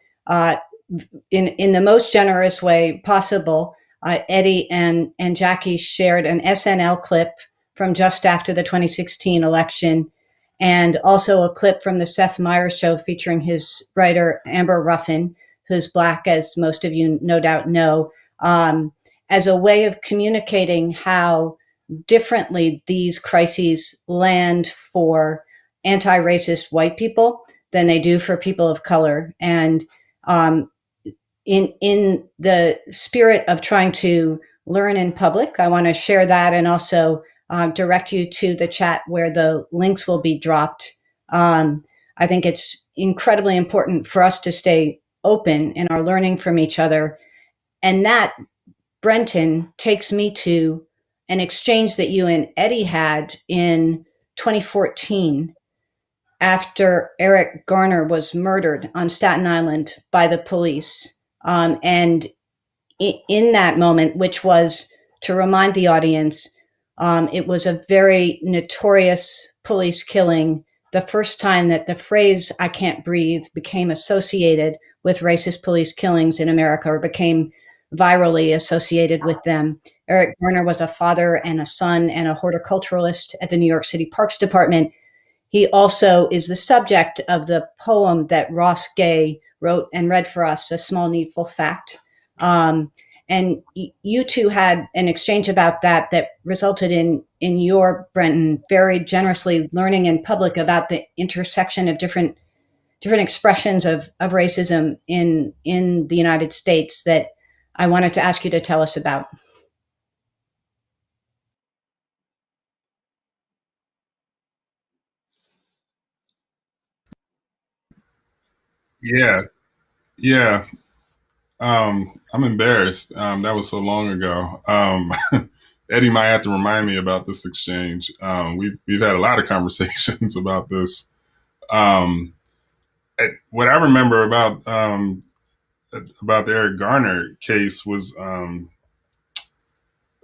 in the most generous way possible, Eddie and Jackie shared an SNL clip from just after the 2016 election, and also a clip from the Seth Meyers show featuring his writer Amber Ruffin, who's Black, as most of you no doubt know, as a way of communicating how differently these crises land for anti-racist white people than they do for people of color. And in the spirit of trying to learn in public, I want to share that, and also direct you to the chat where the links will be dropped. I think it's incredibly important for us to stay open in our learning from each other. And that, Brentin, takes me to an exchange that you and Eddie had in 2014 after Eric Garner was murdered on Staten Island by the police. And in that moment, which was, to remind the audience, it was a very notorious police killing, the first time that the phrase "I can't breathe" became associated with racist police killings in America, or became virally associated with them. Eric Garner was a father and a son and a horticulturalist at the New York City Parks Department. He also is the subject of the poem that Ross Gay wrote and read for us, "A Small Needful Fact." And you two had an exchange about that resulted in your, Brentin, very generously learning in public about the intersection of different expressions of racism in the United States that I wanted to ask you to tell us about. Yeah, yeah. I'm embarrassed. That was so long ago. Eddie might have to remind me about this exchange. We've had a lot of conversations about this. What I remember about the Eric Garner case was,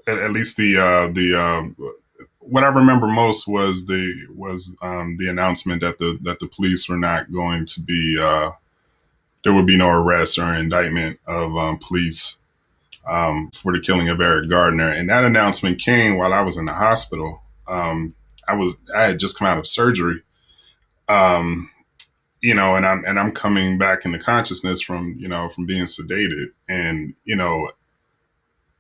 at least what I remember most was the announcement that the police were not going to be, there would be no arrest or indictment of police for the killing of Eric Garner. And that announcement came while I was in the hospital. I had just come out of surgery, and I'm coming back into consciousness from being sedated. And,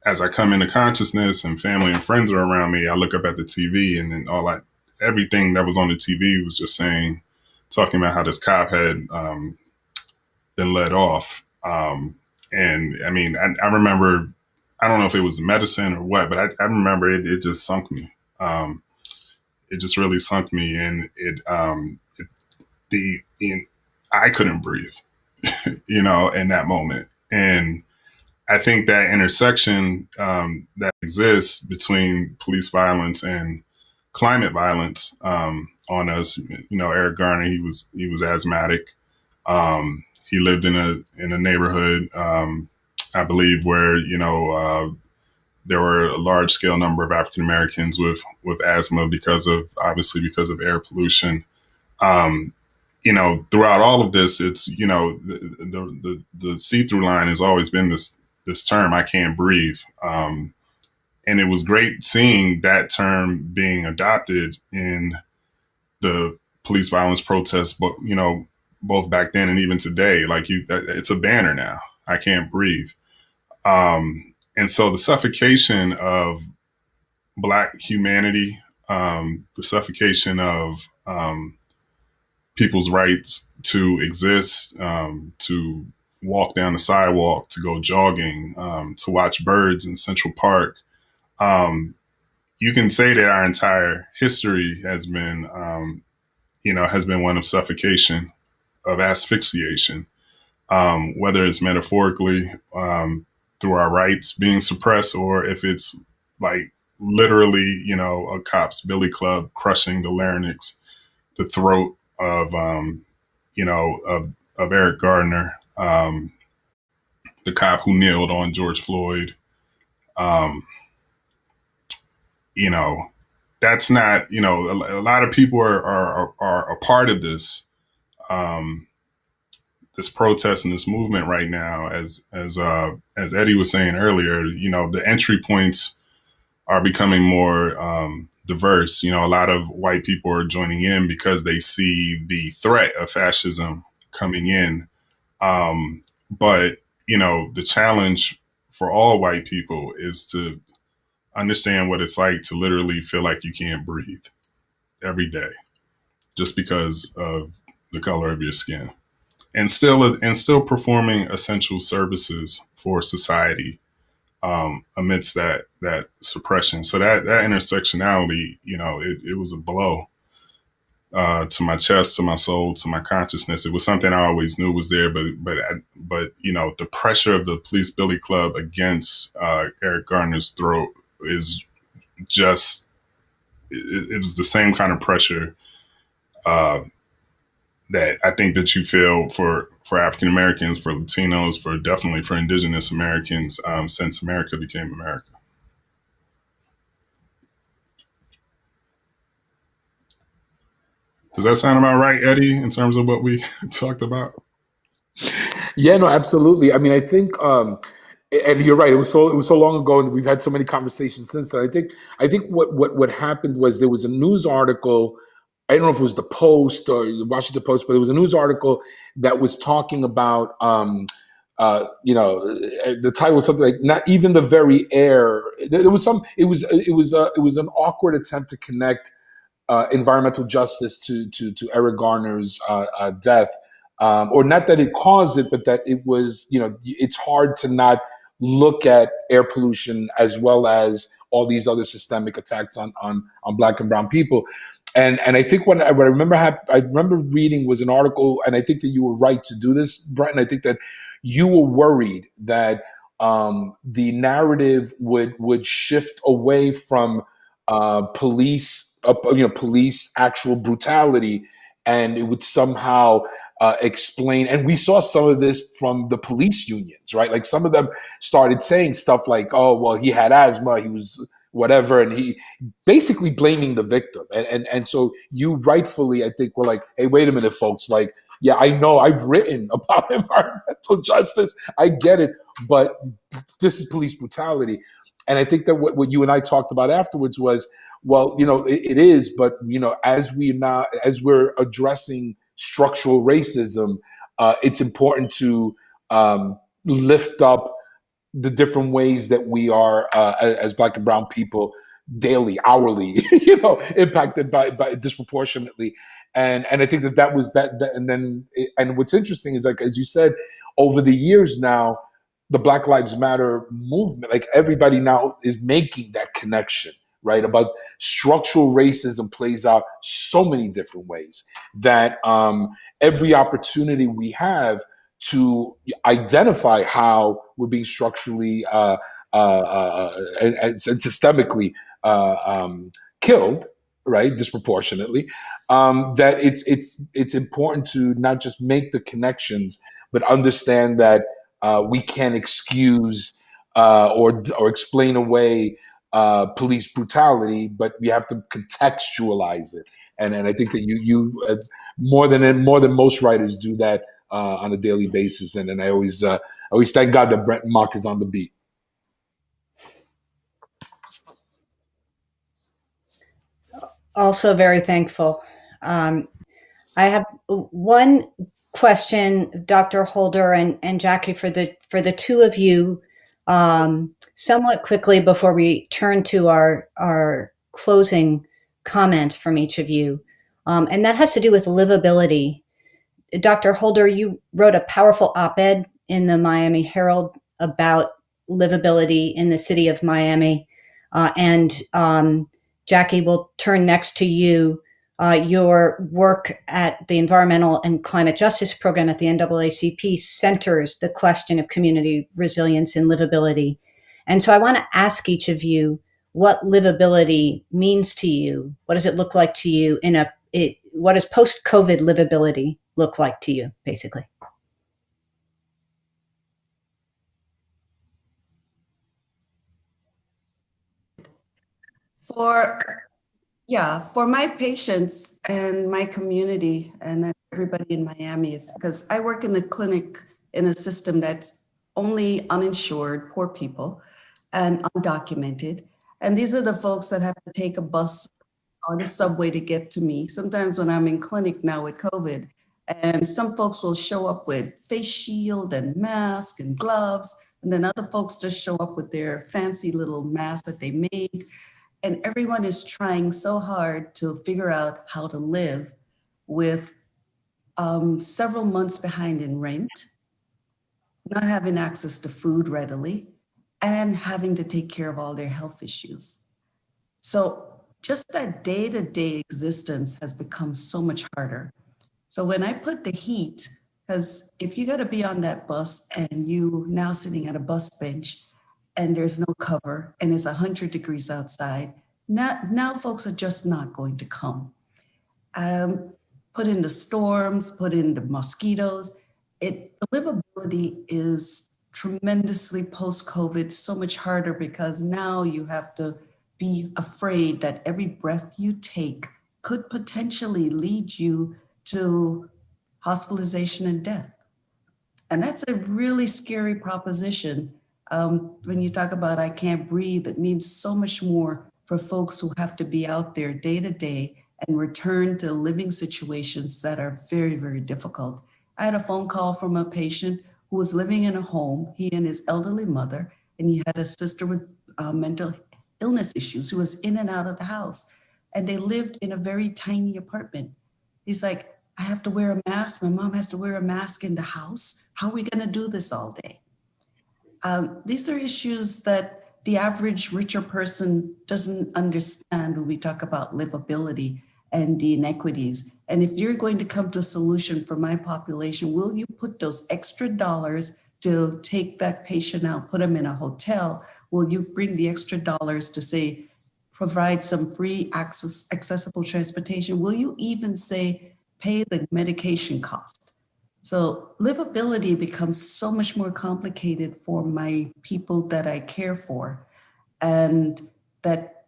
as I come into consciousness and family and friends are around me, I look up at the TV, and then everything that was on the TV was just talking about how this cop had been let off. And I mean, I remember, I don't know if it was the medicine or what, but I remember it just sunk me. it just really sunk me, and I couldn't breathe, in that moment. And I think that intersection that exists between police violence and climate violence on us. Eric Garner, he was asthmatic. He lived in a neighborhood, I believe, where there were a large scale number of African Americans with asthma because of air pollution. Throughout all of this, it's the see through line has always been this term, I can't breathe. And it was great seeing that term being adopted in the police violence protests, but both back then and even today. Like it's a banner now. I can't breathe. And so the suffocation of Black humanity, the suffocation of people's rights to exist, to walk down the sidewalk, to go jogging, to watch birds in Central Park. You can say that our entire history has been, one of suffocation, of asphyxiation, whether it's metaphorically through our rights being suppressed, or if it's like literally, a cop's billy club crushing the larynx, the throat of, of Eric Garner, the cop who kneeled on George Floyd. That's not, a lot of people are a part of this, this protest and this movement right now. As Eddie was saying earlier, the entry points are becoming more diverse. A lot of white people are joining in because they see the threat of fascism coming in. But, the challenge for all white people is to understand what it's like to literally feel like you can't breathe every day just because of the color of your skin, and still performing essential services for society amidst that suppression. So that intersectionality, it was a blow to my chest, to my soul, to my consciousness. It was something I always knew was there, but the pressure of the police billy club against Eric Garner's throat is just, it was the same kind of pressure that I think that you feel for African Americans, for Latinos, definitely for Indigenous Americans since America became America. Does that sound about right, Eddie, in terms of what we talked about? Yeah, no, absolutely. I mean, I think, and you're right. It was so long ago, and we've had so many conversations since then. I think what happened was there was a news article. I don't know if it was the Post or the Washington Post, but there was a news article that was talking about, the title was something like "Not Even the Very Air." There was some. It was an awkward attempt to connect environmental justice to Eric Garner's death, or not that it caused it, but that it was. It's hard to not look at air pollution as well as all these other systemic attacks on Black and brown people. And I think what I remember reading was an article, and I think that you were right to do this, Brentin. I think that you were worried that the narrative would shift away from police actual brutality, and it would somehow explain. And we saw some of this from the police unions, right? Like some of them started saying stuff like, "Oh, well, he had asthma, he was whatever," and he basically blaming the victim. And so you rightfully, I think, were like, "Hey, wait a minute, folks. Like, yeah, I know I've written about environmental justice. I get it, but this is police brutality." And I think that what you and I talked about afterwards was, well, it is, but as we're addressing structural racism, it's important to lift up the different ways that we are as Black and brown people daily, hourly, impacted by disproportionately. And I think that was that. And what's interesting is, like, as you said, over the years now, the Black Lives Matter movement, like everybody now is making that connection, right? About structural racism plays out so many different ways that every opportunity we have to identify how we're being structurally and systemically killed, right, disproportionately, that it's important to not just make the connections, but understand that we can't excuse or explain away police brutality, but we have to contextualize it. And I think that you more than most writers do that on a daily basis. And I always thank God that Brentin Mock is on the beat. Also very thankful. I have one question, Dr. Holder and Jackie, for the two of you, somewhat quickly before we turn to our closing comments from each of you, and that has to do with livability. Dr. Holder, you wrote a powerful op-ed in the Miami Herald about livability in the city of Miami, and Jackie, will turn next to you. Your work at the Environmental and Climate Justice Program at the NAACP centers the question of community resilience and livability. And so I want to ask each of you what livability means to you. What does it look like to you what does post-COVID livability look like to you, basically? For my patients and my community and everybody in Miami, is because I work in the clinic in a system that's only uninsured, poor people, and undocumented. And these are the folks that have to take a bus or the subway to get to me. Sometimes when I'm in clinic now with COVID, and some folks will show up with face shield and mask and gloves, and then other folks just show up with their fancy little mask that they made. And everyone is trying so hard to figure out how to live with several months behind in rent, not having access to food readily, and having to take care of all their health issues. So just that day-to-day existence has become so much harder. So when I put the heat, because if you got to be on that bus and you now sitting at a bus bench and there's no cover and it's 100 degrees outside, now folks are just not going to come. Put in the storms, put in the mosquitoes. The livability is tremendously post-COVID, so much harder because now you have to be afraid that every breath you take could potentially lead you to hospitalization and death. And that's a really scary proposition. When you talk about I can't breathe, it means so much more for folks who have to be out there day to day and return to living situations that are very, very difficult. I had a phone call from a patient who was living in a home, he and his elderly mother, and he had a sister with mental illness issues who was in and out of the house. And they lived in a very tiny apartment. He's like, I have to wear a mask. My mom has to wear a mask in the house. How are we going to do this all day? These are issues that the average richer person doesn't understand when we talk about livability and the inequities. And if you're going to come to a solution for my population, will you put those extra dollars to take that patient out, put them in a hotel? Will you bring the extra dollars to say, provide some free accessible transportation? Will you even say, pay the medication cost? So livability becomes so much more complicated for my people that I care for, and that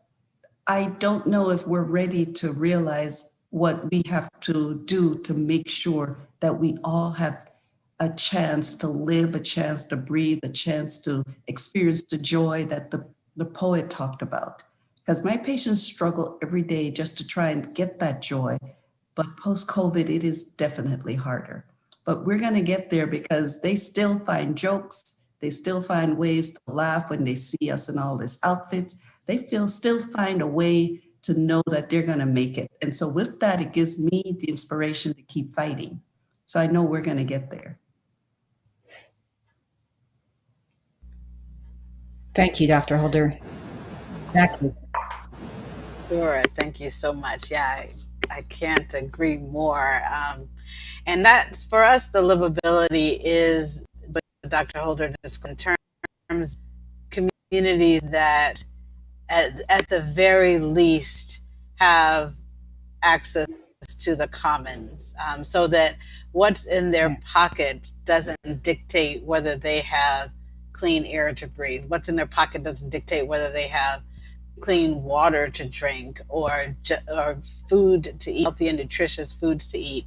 I don't know if we're ready to realize what we have to do to make sure that we all have a chance to live, a chance to breathe, a chance to experience the joy that the poet talked about. Because my patients struggle every day just to try and get that joy. But post-COVID, it is definitely harder. But we're going to get there because they still find jokes. They still find ways to laugh when they see us in all these outfits. They still find a way to know that they're going to make it. And so with that, it gives me the inspiration to keep fighting. So I know we're going to get there. Thank you, Dr. Holder. Jackie. Sure. Thank you so much. Yeah, I can't agree more. And that's for us, the livability is, but Dr. Holder just in terms communities that at the very least have access to the commons, so that what's in their pocket doesn't dictate whether they have clean air to breathe. What's in their pocket doesn't dictate whether they have clean water to drink, or food to eat, healthy and nutritious foods to eat,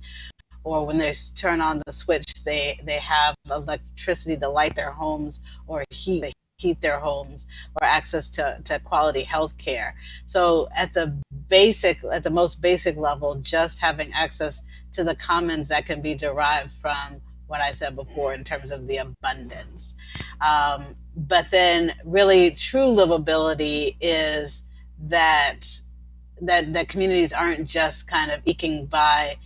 or when they turn on the switch, they have electricity to light their homes, or heat their homes, or access to quality health care. So at the most basic level, just having access to the commons that can be derived from what I said before in terms of the abundance. But then really true livability is that communities aren't just kind of eking by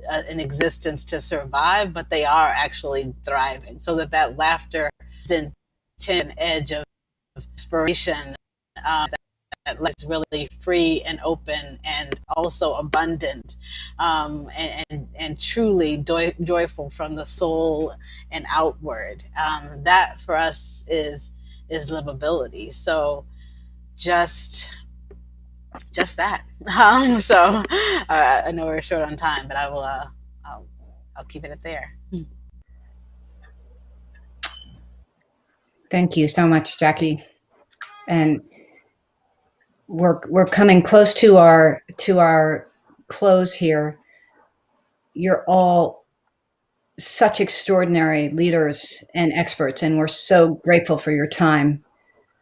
an existence to survive, but they are actually thriving. So that laughter is an edge of inspiration, that is really free and open and also abundant, and truly joyful from the soul and outward. That for us is livability. So just that. So I know we're short on time, but I will. I'll keep it at there. Thank you so much, Jackie. And we're coming close to our close here. You're all such extraordinary leaders and experts, and we're so grateful for your time.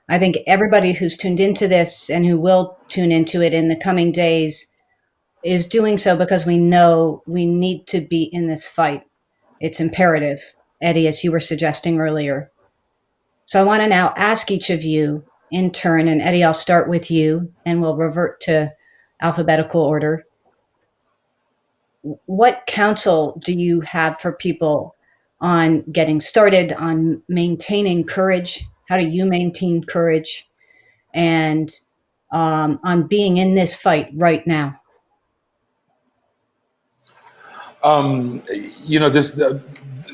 I think everybody who's tuned into this and who will tune into it in the coming days is doing so because we know we need to be in this fight. It's imperative, Eddie, as you were suggesting earlier. So I want to now ask each of you in turn, and Eddie, I'll start with you and we'll revert to alphabetical order. What counsel do you have for people on getting started, on maintaining courage? How do you maintain courage? And on being in this fight right now?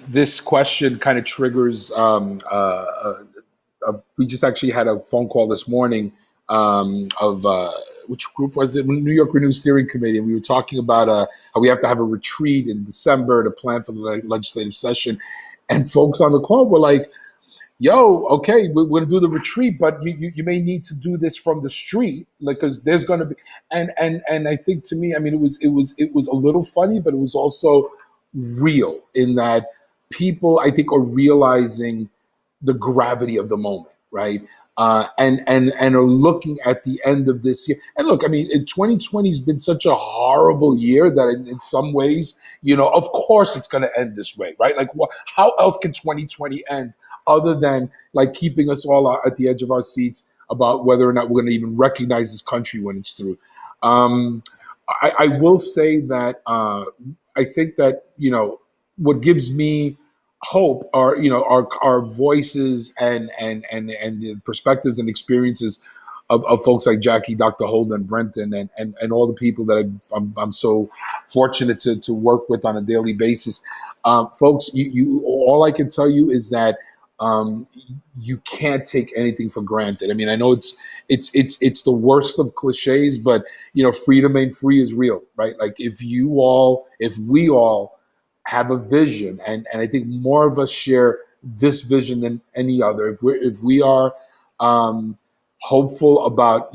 This question kind of triggers. We just actually had a phone call this morning of which group was it? New York Renew Steering Committee, and we were talking about how we have to have a retreat in December to plan for the legislative session, and folks on the call were like, yo, okay, we're going to do the retreat, but you may need to do this from the street, like, because there's going to be, and I think, to me, I mean, it was a little funny, but it was also real in that people, I think, are realizing the gravity of the moment, right? And are looking at the end of this year. And look, I mean, 2020 has been such a horrible year that in some ways, of course it's going to end this way, right? Like, how else can 2020 end other than like keeping us all at the edge of our seats about whether or not we're going to even recognize this country when it's through? I will say that I think that, what gives me hope are our voices and the perspectives and experiences of folks like Jackie, Dr. Holden, Brentin, and all the people that I'm so fortunate to work with on a daily basis. Folks, you all I can tell you is that you can't take anything for granted. I mean, I know it's the worst of cliches, but freedom ain't free is real, right? Like if we all have a vision, and I think more of us share this vision than any other. If we are hopeful about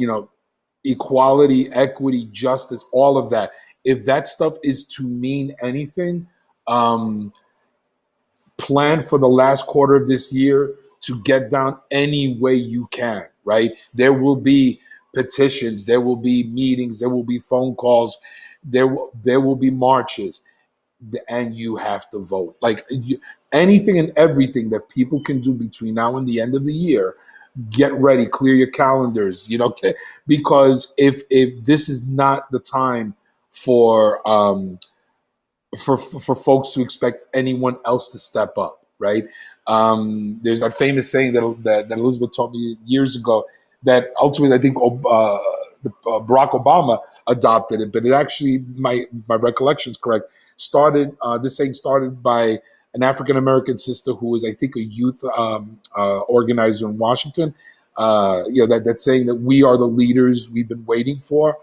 equality, equity, justice, all of that. If that stuff is to mean anything, plan for the last quarter of this year to get down any way you can. Right? There will be petitions, there will be meetings, there will be phone calls, there will be marches. And you have to vote. Like anything and everything that people can do between now and the end of the year, get ready, clear your calendars, because if this is not the time for folks to expect anyone else to step up, right? There's that famous saying that Elizabeth taught me years ago that ultimately I think Barack Obama adopted it, but it actually, my recollection is correct, started, this saying started by an African American sister who was, I think, a youth organizer in Washington. That saying that we are the leaders we've been waiting for.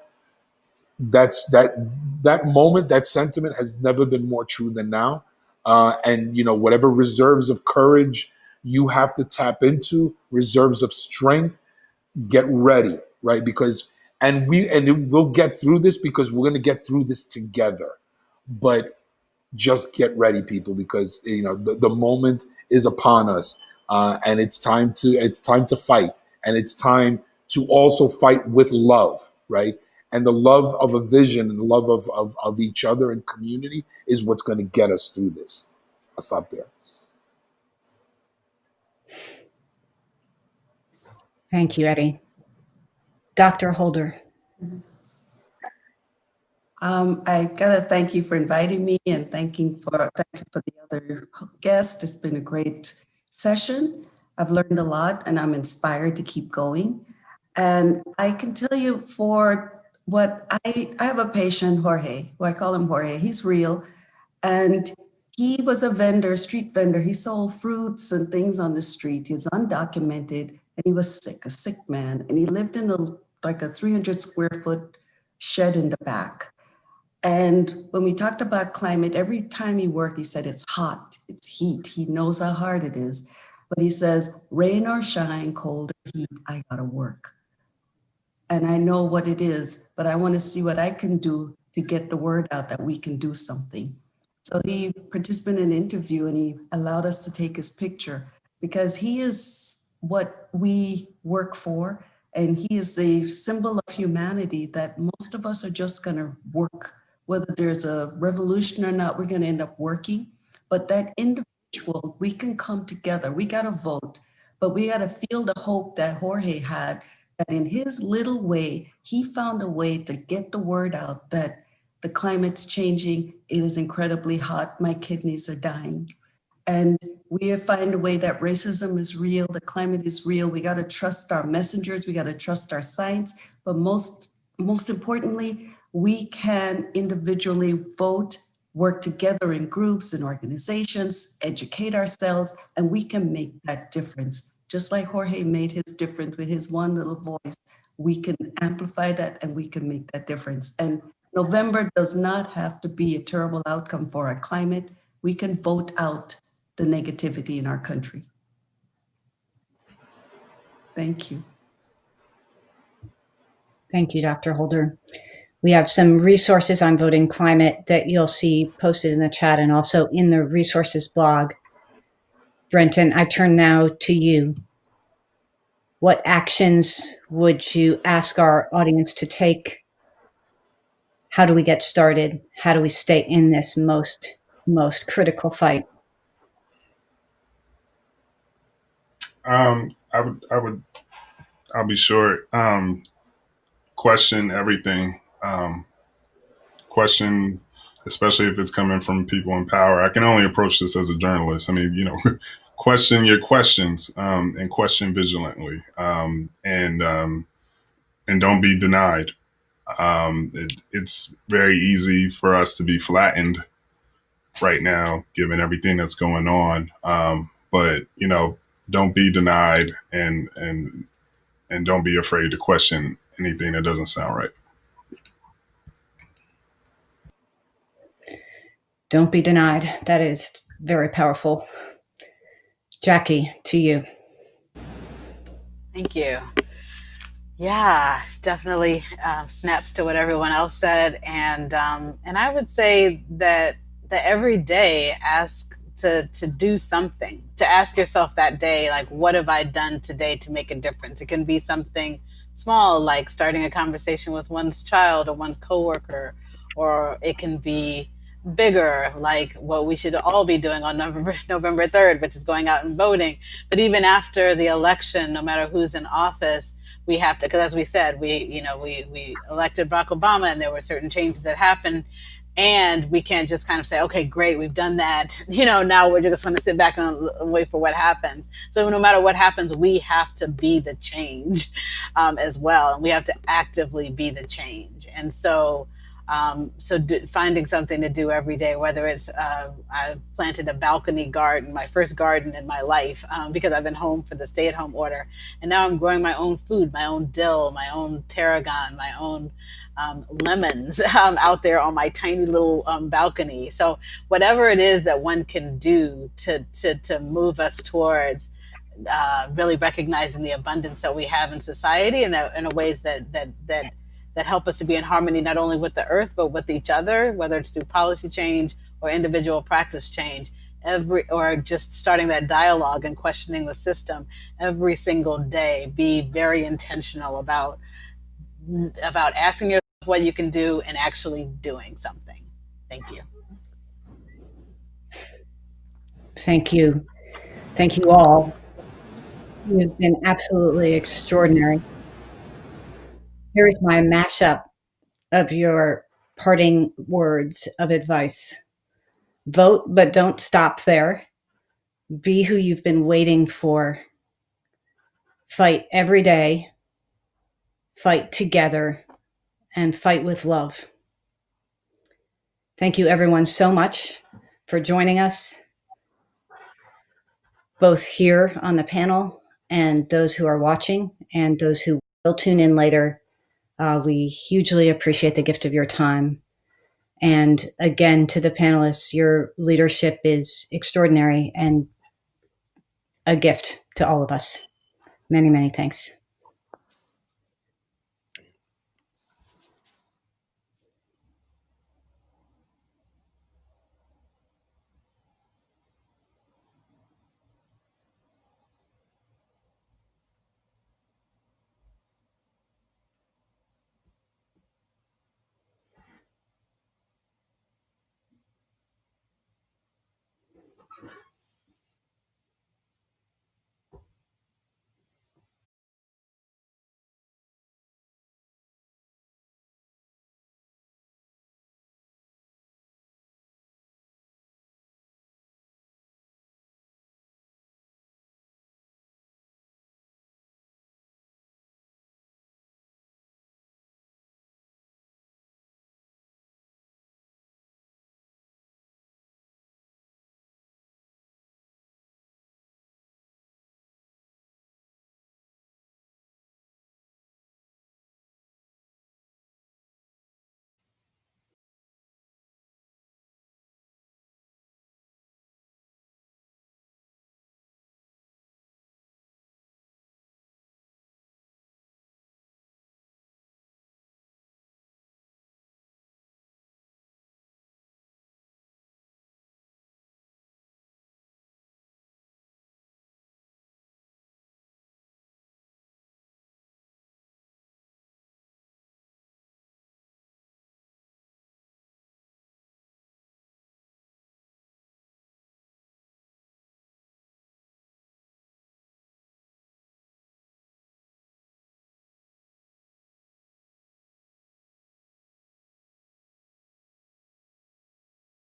That moment, that sentiment has never been more true than now. And whatever reserves of courage you have to tap into, reserves of strength, get ready, right? Because we'll get through this, because we're going to get through this together. But just get ready, people, because the moment is upon us, and it's time to fight, and it's time to also fight with love, right? And the love of a vision and the love of each other and community is what's going to get us through this. I'll stop there. Thank you, Eddie. Dr. Holder. I gotta thank you for inviting me, and thank you for the other guests. It's been a great session. I've learned a lot, and I'm inspired to keep going. And I can tell you, for what I have a patient, Jorge, who I call him Jorge. He's real, and he was a vendor, street vendor. He sold fruits and things on the street. He was undocumented, and he was sick, a sick man, and he lived in a 300 square foot shed in the back. And when we talked about climate, every time he worked, he said, it's hot, it's heat. He knows how hard it is. But he says, rain or shine, cold or heat, I gotta work. And I know what it is, but I wanna see what I can do to get the word out that we can do something. So he participated in an interview, and he allowed us to take his picture, because he is what we work for. And he is a symbol of humanity that most of us are just gonna work. Whether there's a revolution or not, we're going to end up working. But that individual, we can come together. We got to vote, but we got to feel the hope that Jorge had, that in his little way, he found a way to get the word out that the climate's changing. It is incredibly hot. My kidneys are dying. And we find a way that racism is real. The climate is real. We got to trust our messengers. We got to trust our science. But most importantly, we can individually vote, work together in groups and organizations, educate ourselves, and we can make that difference. Just like Jorge made his difference with his one little voice, we can amplify that and we can make that difference. And November does not have to be a terrible outcome for our climate. We can vote out the negativity in our country. Thank you. Thank you, Dr. Holder. We have some resources on voting climate that you'll see posted in the chat and also in the resources blog. Brentin, I turn now to you. What actions would you ask our audience to take? How do we get started? How do we stay in this most critical fight? I'll be short. Question everything. Question, especially if it's coming from people in power. I can only approach this as a journalist. I mean, question your questions, and question vigilantly, and don't be denied. It's very easy for us to be flattened right now, given everything that's going on. But don't be denied, and don't be afraid to question anything that doesn't sound right. Don't be denied. That is very powerful. Jackie, to you. Thank you. Yeah, definitely snaps to what everyone else said, and I would say that every day ask to do something, to ask yourself that day, like, what have I done today to make a difference? It can be something small, like starting a conversation with one's child or one's coworker, or it can be bigger, like what we should all be doing on November 3rd, which is going out and voting. But even after the election, no matter who's in office, we have to, because as we said, we elected Barack Obama, and there were certain changes that happened, And we can't just kind of say, okay, great, we've done that. Now we're just going to sit back and wait for what happens. So no matter what happens, we have to be the change as well. And we have to actively be the change. And so finding something to do every day, whether it's I've planted a balcony garden, my first garden in my life, because I've been home for the stay-at-home order, and now I'm growing my own food, my own dill, my own tarragon, my own lemons out there on my tiny little balcony. So whatever it is that one can do to move us towards really recognizing the abundance that we have in society, and that in a ways that help us to be in harmony, not only with the earth, but with each other, whether it's through policy change or individual practice change, or just starting that dialogue and questioning the system every single day. Be very intentional about asking yourself what you can do and actually doing something. Thank you. Thank you. Thank you all. You've been absolutely extraordinary. Here is my mashup of your parting words of advice. Vote, but don't stop there. Be who you've been waiting for. Fight every day. Fight together, and fight with love. Thank you, everyone, so much for joining us, both here on the panel and those who are watching and those who will tune in later. We hugely appreciate the gift of your time. And again, to the panelists, your leadership is extraordinary and a gift to all of us. Many, many thanks.